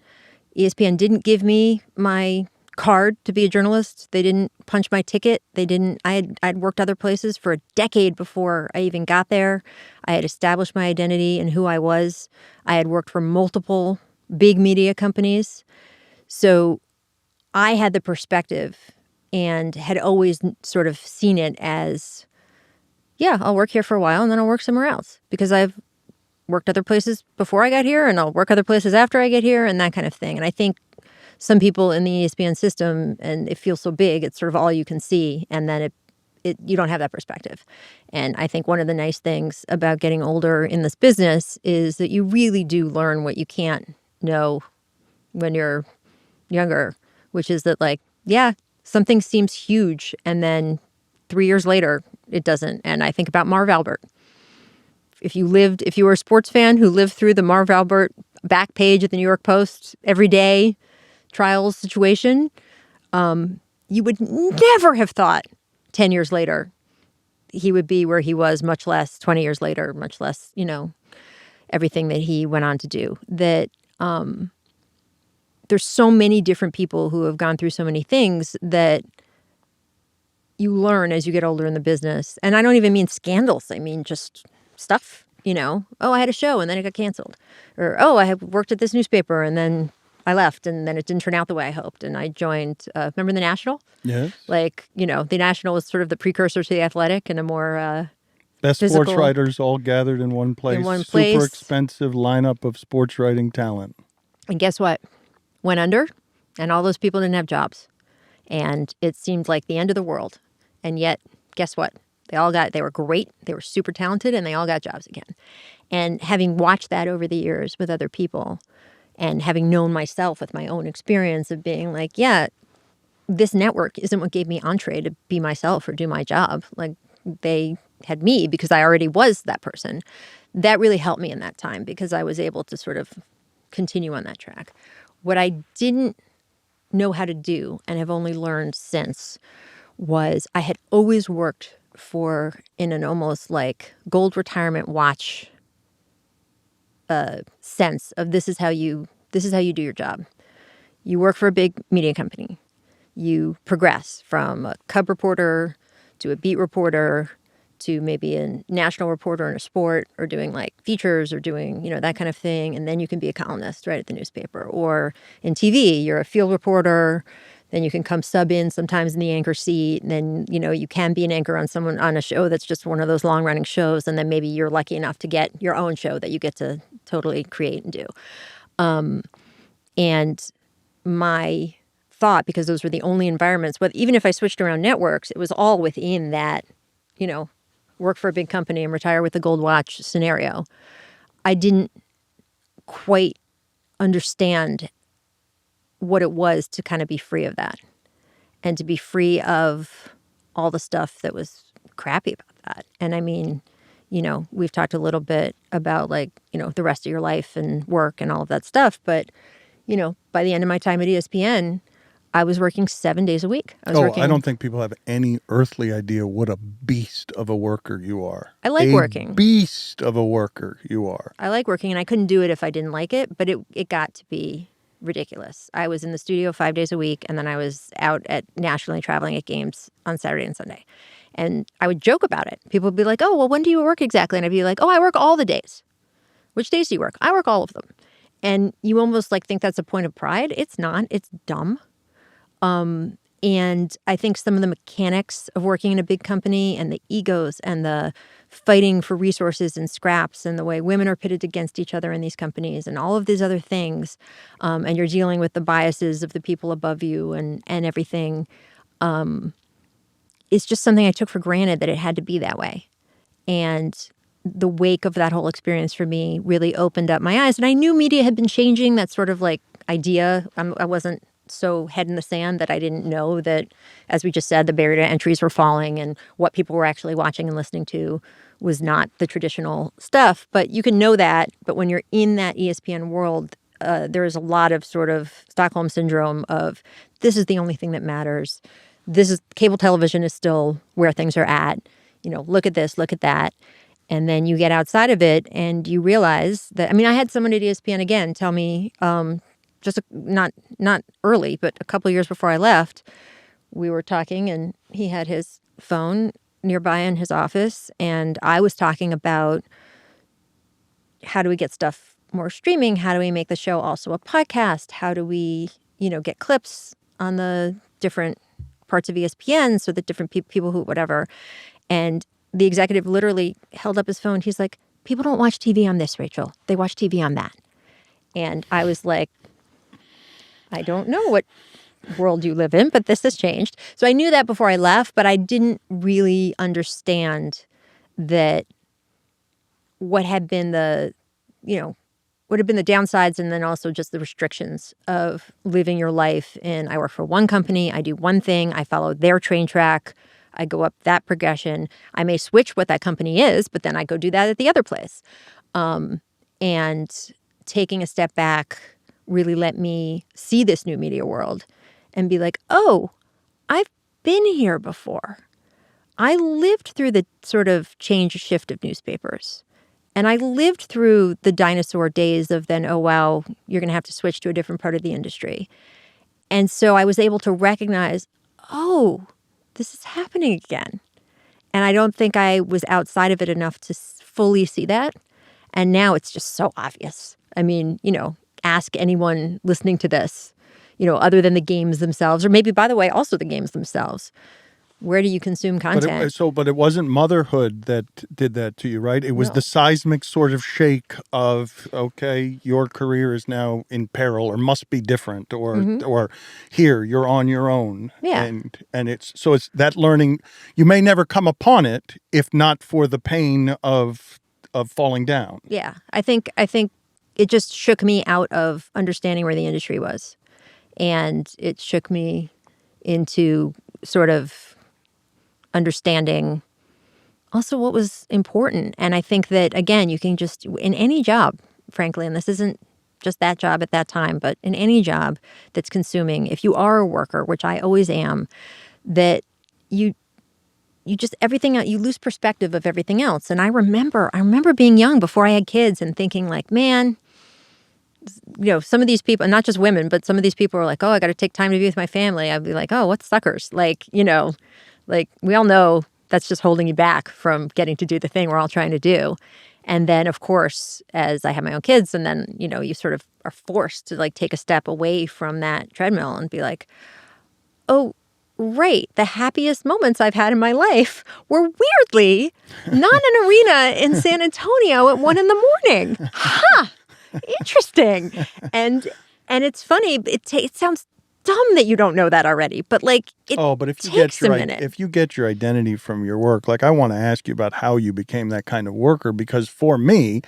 ESPN didn't give me my card to be a journalist. They didn't punch my ticket. I'd worked other places for a decade before I even got there. I had established my identity and who I was. I had worked for multiple big media companies. So I had the perspective and had always sort of seen it as, yeah, I'll work here for a while and then I'll work somewhere else because I've worked other places before I got here and I'll work other places after I get here and that kind of thing. And I think some people in the ESPN system, and it feels so big, it's sort of all you can see, and then you don't have that perspective. And I think one of the nice things about getting older in this business is that you really do learn what you can't know when you're younger, which is that, like, yeah, something seems huge, and then 3 years later, it doesn't. And I think about Marv Albert. If you were a sports fan who lived through the Marv Albert back page at the New York Post every day, trials situation, you would never have thought 10 years later he would be where he was, much less 20 years later, much less, everything that he went on to do. That there's so many different people who have gone through so many things that you learn as you get older in the business. And I don't even mean scandals. I mean just stuff, Oh, I had a show and then it got canceled. Or, oh, I had worked at this newspaper and then I left and then it didn't turn out the way I hoped. And I joined, remember The National? Yes. Like, The National was sort of the precursor to The Athletic and a more best physical, sports writers all gathered in one place. Super expensive lineup of sports writing talent. And guess what? Went under and all those people didn't have jobs. And it seemed like the end of the world. And yet, guess what? They were great. They were super talented and they all got jobs again. And having watched that over the years with other people, and having known myself with my own experience of being like, yeah, this network isn't what gave me entree to be myself or do my job. Like, they had me because I already was that person. That really helped me in that time because I was able to sort of continue on that track. What I didn't know how to do and have only learned since was I had always worked in an almost like gold retirement watch sense of this is how you do your job. You work for a big media company. You progress from a cub reporter to a beat reporter to maybe a national reporter in a sport or doing like features or doing, that kind of thing. And then you can be a columnist right at the newspaper or in TV, you're a field reporter. Then you can come sub in sometimes in the anchor seat. And then, you can be an anchor on a show that's just one of those long running shows. And then maybe you're lucky enough to get your own show that you get to totally create and do. And my thought, because those were the only environments, but even if I switched around networks, it was all within that, work for a big company and retire with a gold watch scenario. I didn't quite understand what it was to kind of be free of that and to be free of all the stuff that was crappy about that. And I mean, we've talked a little bit about like, the rest of your life and work and all of that stuff. But, by the end of my time at ESPN, I was working 7 days a week. I don't think people have any earthly idea what a beast of a worker you are. I like working. Beast of a worker you are. I like working, and I couldn't do it if I didn't like it, but it got to be ridiculous. I was in the studio 5 days a week, and then I was out at nationally traveling at games on Saturday and Sunday. And I would joke about it. People would be like, oh, well, when do you work exactly? And I'd be like, oh, I work all the days. Which days do you work? I work all of them. And you almost like think that's a point of pride. It's not. It's dumb. And I think some of the mechanics of working in a big company and the egos and the fighting for resources and scraps and the way women are pitted against each other in these companies and all of these other things, and you're dealing with the biases of the people above you and everything, it's just something I took for granted that it had to be that way. And the wake of that whole experience for me really opened up my eyes. And I knew media had been changing, that sort of like idea. I wasn't so head in the sand that I didn't know that, as we just said, the barrier to entries were falling and what people were actually watching and listening to was not the traditional stuff. But you can know that. But when you're in that ESPN world, there is a lot of sort of Stockholm syndrome of this is the only thing that matters. Cable television is still where things are at. Look at this, look at that. And then you get outside of it and you realize that, I had someone at ESPN again tell me, not early, but a couple of years before I left, we were talking and he had his phone nearby in his office. And I was talking about how do we get stuff more streaming? How do we make the show also a podcast? How do we, get clips on the different parts of ESPN so that different people who, whatever. And the executive literally held up his phone. He's like, people don't watch TV on this, Rachel. They watch TV on that. And I was like, I don't know what world you live in, but this has changed. So I knew that before I left, but I didn't really understand that what had been the downsides and then also just the restrictions of living your life in, I work for one company, I do one thing, I follow their train track, I go up that progression. I may switch what that company is, but then I go do that at the other place. And taking a step back really let me see this new media world and be like, oh, I've been here before. I lived through the sort of change shift of newspapers. And I lived through the dinosaur days of then, oh, wow, you're going to have to switch to a different part of the industry. And so I was able to recognize, oh, this is happening again. And I don't think I was outside of it enough to fully see that. And now it's just so obvious. Ask anyone listening to this, other than the games themselves, or maybe, by the way, also the games themselves. Where do you consume content? But it wasn't motherhood that did that to you, right? It was the seismic sort of shake of, okay, your career is now in peril or must be different or here, you're on your own. Yeah. And it's that learning, you may never come upon it if not for the pain of falling down. Yeah. I think it just shook me out of understanding where the industry was. And it shook me into sort of understanding also what was important. And I think that, again, you can just, in any job, frankly, and this isn't just that job at that time, but in any job that's consuming, if you are a worker, which I always am, that you just everything, you lose perspective of everything else. And I remember being young before I had kids and thinking like, man, some of these people, and not just women, but some of these people are like, oh, I got to take time to be with my family. I'd be like, oh, what's suckers? Like we all know that's just holding you back from getting to do the thing we're all trying to do. And then, of course, as I have my own kids, and then, you sort of are forced to like take a step away from that treadmill and be like, oh, right, the happiest moments I've had in my life were weirdly not an arena in San Antonio at 1 a.m. Huh. Interesting. And it's funny. It sounds dumb that you don't know that already, but like but if you get your identity from your work, like I want to ask you about how you became that kind of worker, because for me,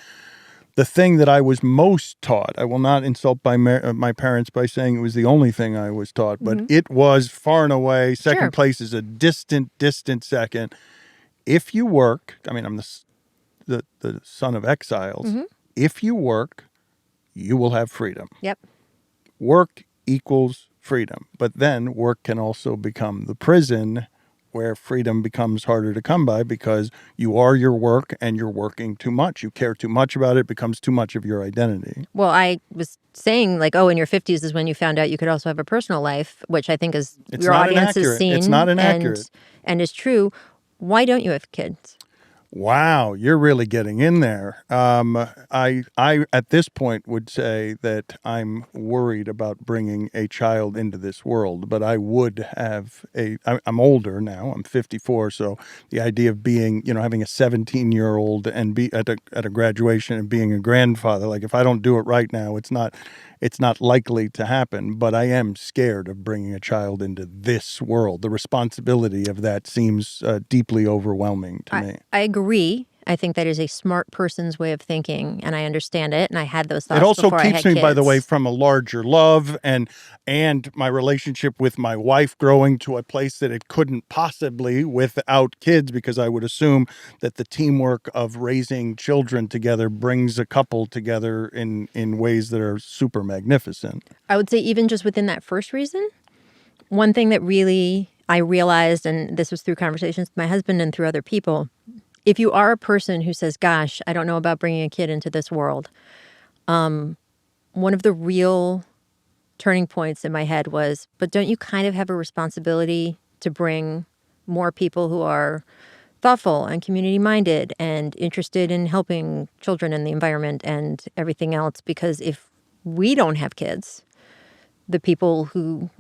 the thing that I was most taught, I will not insult my parents by saying it was the only thing I was taught, but it was far and away. Second place is a distant second. If you work, I'm the son of exiles. Mm-hmm. If you work, you will have freedom. Yep. Work equals freedom. But then work can also become the prison where freedom becomes harder to come by because you are your work and you're working too much. You care too much about it. It becomes too much of your identity. Well, I was saying like, oh, in your 50s is when you found out you could also have a personal life, which I think is It's your not audience has inaccurate. seen. It's not inaccurate. And is true. Why don't you have kids? Wow, you're really getting in there. I at this point would say that I'm worried about bringing a child into this world, but I would have I'm older now. I'm 54, so the idea of being, having a 17-year-old and be at a graduation and being a grandfather, like if I don't do it right now, it's not likely to happen, but I am scared of bringing a child into this world. The responsibility of that seems deeply overwhelming to me. I agree. I think that is a smart person's way of thinking, and I understand it, and I had those thoughts It also before I keeps had me, by the kids. way, from a larger love and my relationship with my wife growing to a place that it couldn't possibly without kids, because I would assume that the teamwork of raising children together brings a couple together in ways that are super magnificent. I would say even just within that first reason, one thing that really I realized, and this was through conversations with my husband and through other people, if you are a person who says, gosh, I don't know about bringing a kid into this world, one of the real turning points in my head was, but don't you kind of have a responsibility to bring more people who are thoughtful and community-minded and interested in helping children and the environment and everything else? Because if we don't have kids, the people who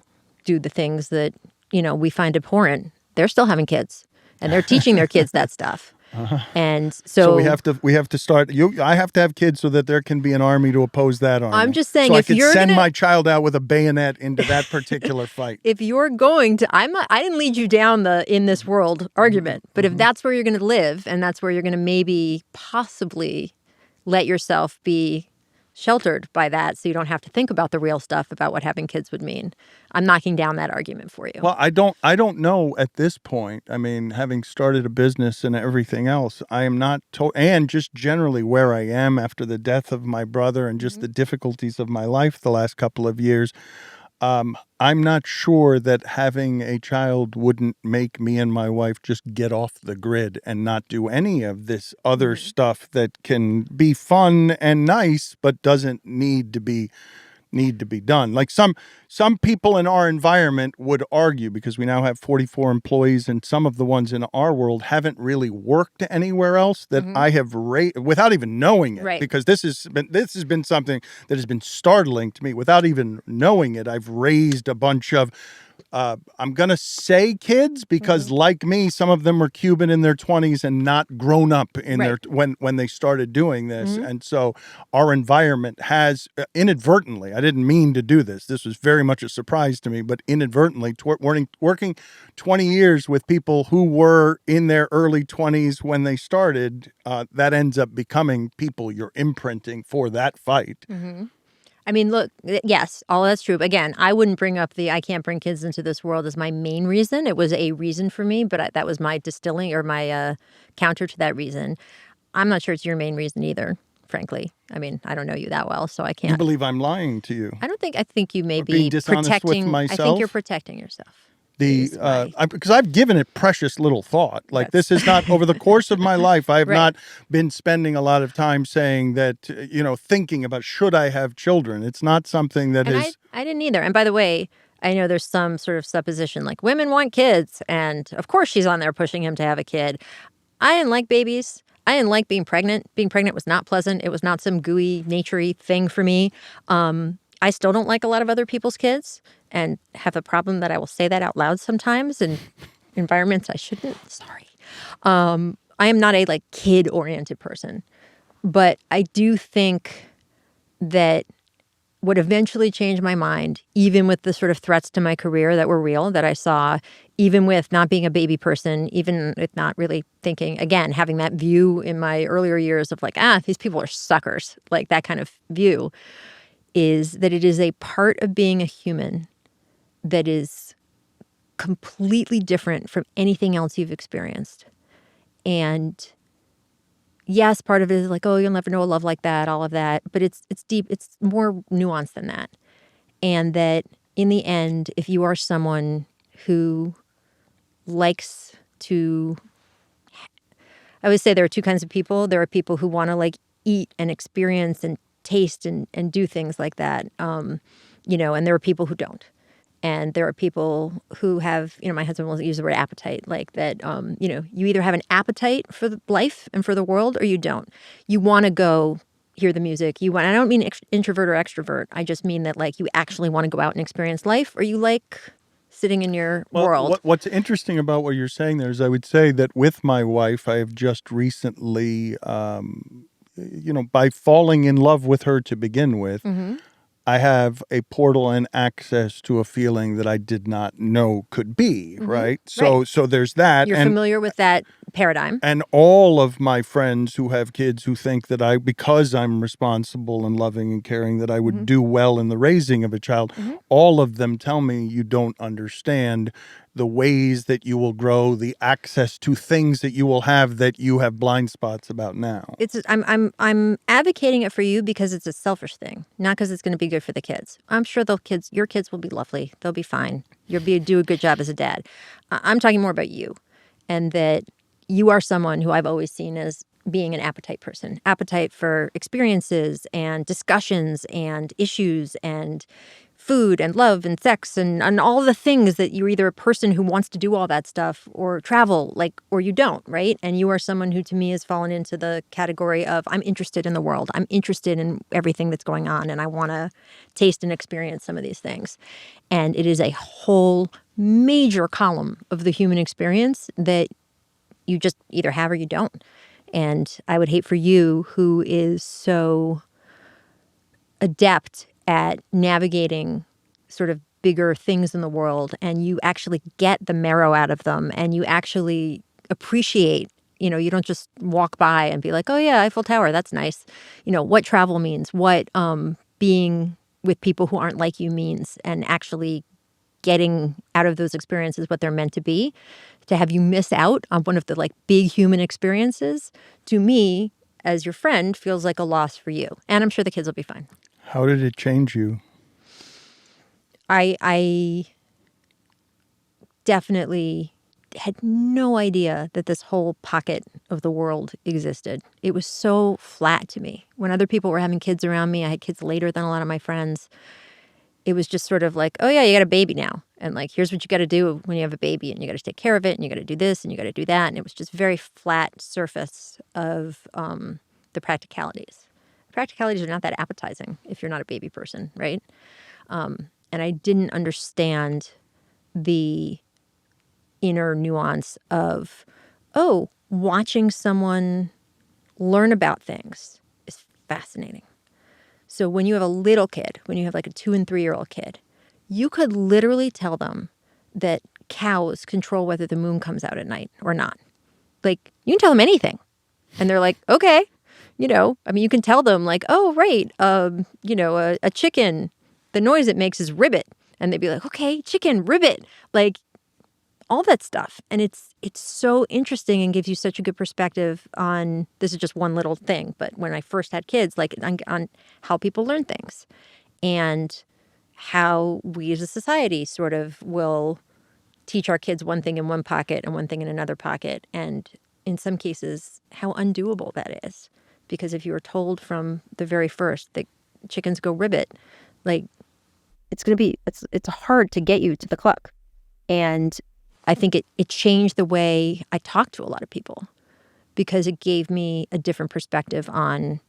do the things that, we find abhorrent, they're still having kids and they're teaching their kids that stuff. And so we have to start. I have to have kids so that there can be an army to oppose that army. I'm just saying, so if I could you're send gonna, my child out with a bayonet into that particular fight. if you're going to, I didn't lead you down the in this world argument, but if that's where you're going to live and that's where you're going to maybe possibly let yourself be sheltered by that so you don't have to think about the real stuff about what having kids would mean, I'm knocking down that argument for you. Well, I don't know at this point. I mean, having started a business and everything else, I am not and just generally where I am after the death of my brother and just the difficulties of my life the last couple of years, I'm not sure that having a child wouldn't make me and my wife just get off the grid and not do any of this other stuff that can be fun and nice, but doesn't need to be done. Like some people in our environment would argue, because we now have 44 employees and some of the ones in our world haven't really worked anywhere else, that I have raised without even knowing it. Right. Because this has been something that has been startling to me without even knowing it. I've raised a bunch of I'm going to say kids because like me, some of them were Cuban in their 20s and not grown up in their when they started doing this. And so our environment has inadvertently, I didn't mean to do this. This was very much a surprise to me, but inadvertently working 20 years with people who were in their early 20s when they started, that ends up becoming people you're imprinting for that fight. I mean, look, yes, all that's true. Again, I wouldn't bring up I can't bring kids into this world as my main reason. It was a reason for me, but that was my distilling or my counter to that reason. I'm not sure it's your main reason either, frankly. I mean, I don't know you that well, so I can't. You believe I'm lying to you? I think you may Or being be dishonest with protecting. I think myself? you're protecting yourself. Because I've given it precious little thought. Like this is not over the course of my life. I have not been spending a lot of time saying that, thinking about should I have children. It's not something that is. I didn't either. And by the way, I know there's some sort of supposition like women want kids. And of course she's on there pushing him to have a kid. I didn't like babies. I didn't like being pregnant. Being pregnant was not pleasant. It was not some gooey, naturey thing for me. I still don't like a lot of other people's kids and have a problem that I will say that out loud sometimes in environments I shouldn't. Sorry. I am not a kid-oriented person, but I do think that what eventually changed my mind, even with the sort of threats to my career that were real, that I saw, even with not being a baby person, even with not really thinking, again, having that view in my earlier years of these people are suckers, like that kind of view, is that it is a part of being a human that is completely different from anything else you've experienced. And yes, part of it is like, oh, you'll never know a love like that, all of that. But it's deep. It's more nuanced than that. And that in the end, if you are someone who likes to, I always say there are two kinds of people. There are people who want to like eat and experience and taste and do things like that, and there are people who don't. And there are people who have, my husband will use the word appetite, like that, you either have an appetite for life and for the world or you don't. You want to go hear the music. I don't mean introvert or extrovert. I just mean that like you actually want to go out and experience life, or you like sitting in your world. What's interesting about what you're saying there is I would say that with my wife, I have just recently, by falling in love with her to begin with, I have a portal and access to a feeling that I did not know could be, right? So there's that. You're familiar with that paradigm. And all of my friends who have kids who think that because I'm responsible and loving and caring, that I would do well in the raising of a child, all of them tell me you don't understand the ways that you will grow, the access to things that you will have that you have blind spots about now. I'm advocating it for you because it's a selfish thing, not because it's going to be good for the kids. I'm sure your kids will be lovely. They'll be fine. You'll do a good job as a dad. I'm talking more about you, and that you are someone who I've always seen as being an appetite person, appetite for experiences and discussions and issues and food and love and sex and all the things that you're either a person who wants to do all that stuff or travel, or you don't, right? And you are someone who to me has fallen into the category of I'm interested in the world. I'm interested in everything that's going on, and I want to taste and experience some of these things. And it is a whole major column of the human experience that you just either have or you don't. And I would hate for you, who is so adept at navigating sort of bigger things in the world, and you actually get the marrow out of them, and you actually appreciate, you don't just walk by and be like, oh yeah, Eiffel Tower, that's nice. What travel means, what being with people who aren't like you means, and actually getting out of those experiences what they're meant to be. To have you miss out on one of the like big human experiences, to me, as your friend, feels like a loss for you. And I'm sure the kids will be fine. How did it change you? I definitely had no idea that this whole pocket of the world existed. It was so flat to me. When other people were having kids around me, I had kids later than a lot of my friends. It was just sort of like, oh yeah, you got a baby now. And like, here's what you got to do when you have a baby, and you got to take care of it, and you got to do this, and you got to do that. And it was just very flat surface of the practicalities. The practicalities are not that appetizing if you're not a baby person, right? And I didn't understand the inner nuance of, watching someone learn about things is fascinating. So when you have a little kid, when you have like a 2 and 3-year-old kid, you could literally tell them that cows control whether the moon comes out at night or not. Like, you can tell them anything. And they're like, okay. You can tell them like, oh, right. A chicken, the noise it makes is ribbit. And they'd be like, okay, chicken, ribbit. Like, all that stuff. And it's so interesting and gives you such a good perspective on, this is just one little thing, but when I first had kids, like on how people learn things and how we as a society sort of will teach our kids one thing in one pocket and one thing in another pocket. And in some cases, how undoable that is. Because if you were told from the very first that chickens go ribbit, like, it's hard to get you to the cluck. And I think it changed the way I talk to a lot of people, because it gave me a different perspective on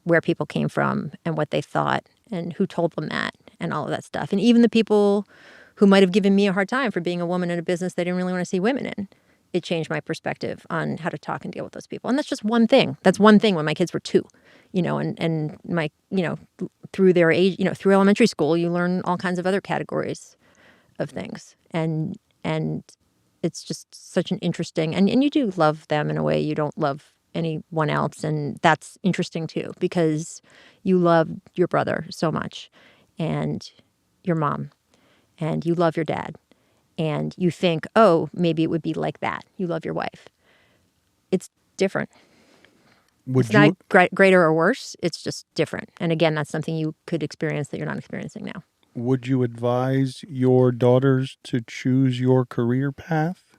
where people came from and what they thought and who told them that and all of that stuff. And even the people who might have given me a hard time for being a woman in a business they didn't really want to see women in, it changed my perspective on how to talk and deal with those people. And that's just one thing. That's one thing when my kids were 2, and my, through their age, through elementary school, you learn all kinds of other categories of things. And it's just such an interesting, and you do love them in a way you don't love anyone else. And that's interesting too, because you love your brother so much and your mom, and you love your dad, and you think, oh, maybe it would be like that. You love your wife. It's different. It's not greater or worse. It's just different. And again, that's something you could experience that you're not experiencing now. Would you advise your daughters to choose your career path?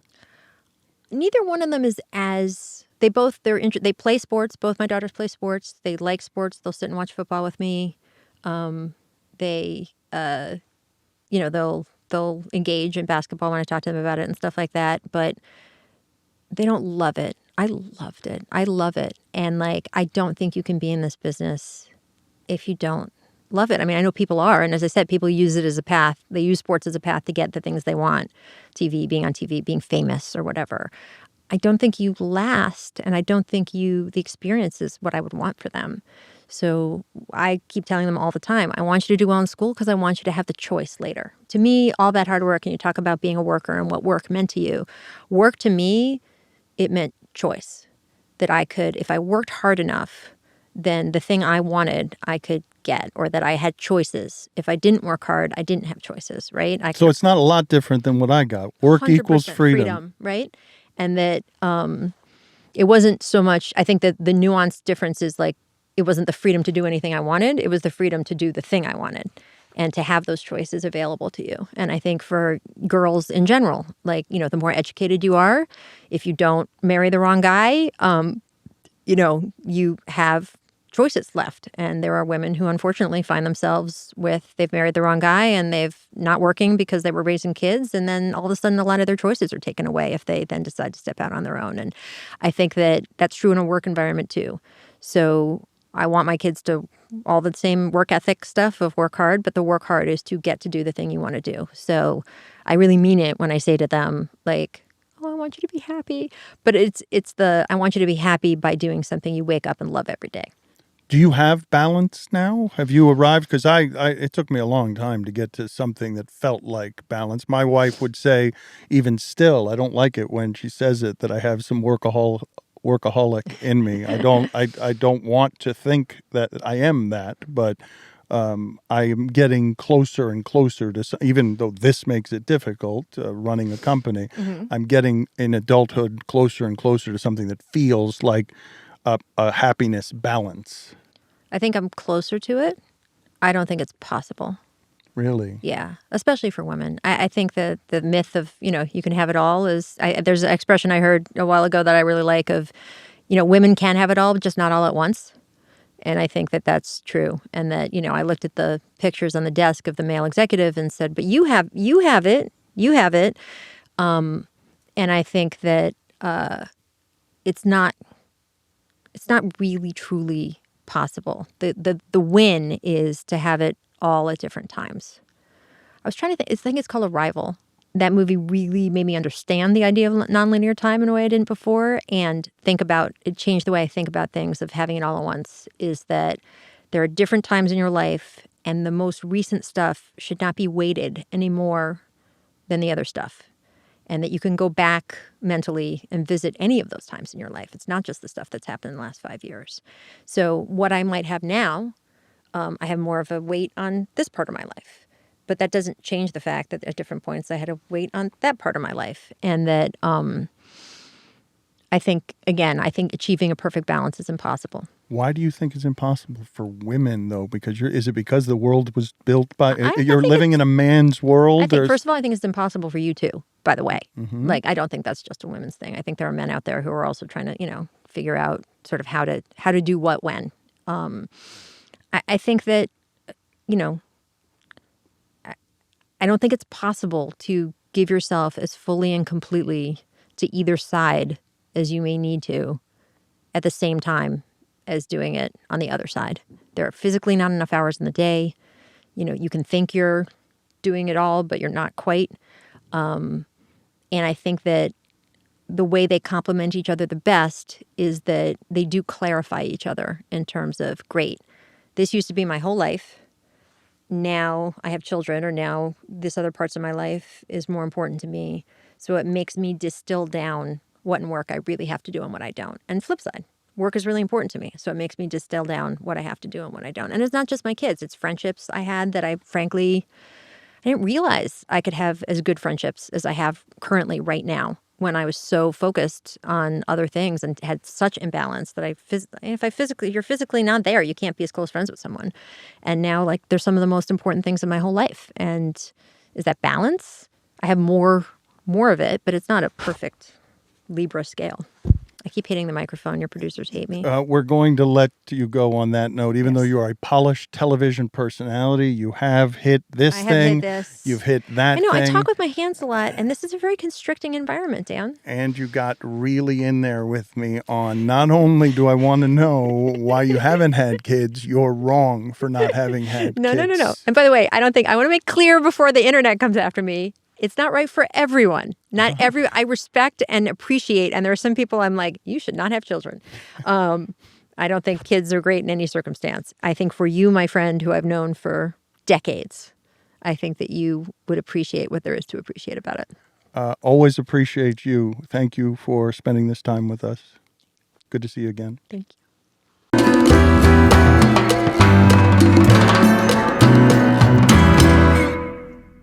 Neither one of them is as they play sports. Both my daughters play sports. They like sports. They'll sit and watch football with me. They they'll engage in basketball when I talk to them about it and stuff like that. But they don't love it. I loved it. I love it. And I don't think you can be in this business if you don't love it. I mean, I know people are. And as I said, people use it as a path. They use sports as a path to get the things they want. Being on TV, being famous or whatever. I don't think you last. And I don't think the experience is what I would want for them. So I keep telling them all the time, I want you to do well in school because I want you to have the choice later. To me, all that hard work, and you talk about being a worker and what work meant to you. Work to me, it meant choice. That I could, if I worked hard enough, then the thing I wanted, I could get, or that I had choices. If I didn't work hard, I didn't have choices, right? So it's not a lot different than what I got. Work equals freedom. Right? And that it wasn't so much, I think that the nuanced difference is it wasn't the freedom to do anything I wanted. It was the freedom to do the thing I wanted and to have those choices available to you. And I think for girls in general, the more educated you are, if you don't marry the wrong guy, you have choices left. And there are women who unfortunately find themselves they've married the wrong guy and they've not working because they were raising kids. And then all of a sudden, a lot of their choices are taken away if they then decide to step out on their own. And I think that that's true in a work environment too. So I want my kids to all the same work ethic stuff of work hard, but the work hard is to get to do the thing you want to do. So I really mean it when I say to them, oh, I want you to be happy. But it's I want you to be happy by doing something you wake up and love every day. Do you have balance now? Have you arrived? Because it took me a long time to get to something that felt like balance. My wife would say, even still, I don't like it when she says it, that I have some workaholic in me. I don't want to think that I am that, but I am getting closer and closer to, even though this makes it difficult, running a company, I'm getting in adulthood closer and closer to something that feels like a happiness balance. I think I'm closer to it. I don't think it's possible. Really? Yeah, especially for women. I think that the myth of, you can have it all is, there's an expression I heard a while ago that I really like of, women can have it all, but just not all at once. And I think that that's true. And that, I looked at the pictures on the desk of the male executive and said, but you have it. And I think that it's not really truly possible. The win is to have it all at different times. I was trying to think, I think it's called Arrival. That movie really made me understand the idea of nonlinear time in a way I didn't before, and it changed the way I think about things of having it all at once, is that there are different times in your life, and the most recent stuff should not be weighted any more than the other stuff. And that you can go back mentally and visit any of those times in your life. It's not just the stuff that's happened in the last 5 years. So what I might have now, I have more of a weight on this part of my life. But that doesn't change the fact that at different points I had a weight on that part of my life. And that I think achieving a perfect balance is impossible. Why do you think it's impossible for women, though? Is it because the world was built by, you're living in a man's world? First of all, I think it's impossible for you too, by the way. Mm-hmm. I don't think that's just a women's thing. I think there are men out there who are also trying to, figure out sort of how to do what when. I think that, I don't think it's possible to give yourself as fully and completely to either side as you may need to at the same time as doing it on the other side. There are physically not enough hours in the day. You can think you're doing it all, but you're not quite. And I think that the way they complement each other the best is that they do clarify each other in terms of, great, this used to be my whole life. Now I have children, or now this other parts of my life is more important to me. So it makes me distill down what in work I really have to do and what I don't. And flip side, work is really important to me. So it makes me distill down what I have to do and what I don't. And it's not just my kids. It's friendships I had that I didn't realize I could have as good friendships as I have currently right now when I was so focused on other things and had such imbalance that you're physically not there, you can't be as close friends with someone. And now, like, they're some of the most important things in my whole life. And is that balance? I have more of it, but it's not a perfect Libra scale. I keep hitting the microphone. Your producers hate me. We're going to let you go on that note. Even though you are a polished television personality, you have hit this I have thing. hit this. You've hit that I know. thing. I talk with my hands a lot, and this is a very constricting environment, Dan. And you got really in there with me on not only do I want to know why you haven't had kids, you're wrong for not having had kids. No. And by the way, I want to make clear before the internet comes after me. It's not right for everyone. I respect and appreciate, and there are some people I'm like, you should not have children. I don't think kids are great in any circumstance. I think for you, my friend, who I've known for decades, I think that you would appreciate what there is to appreciate about it. Always appreciate you. Thank you for spending this time with us. Good to see you again. Thank you.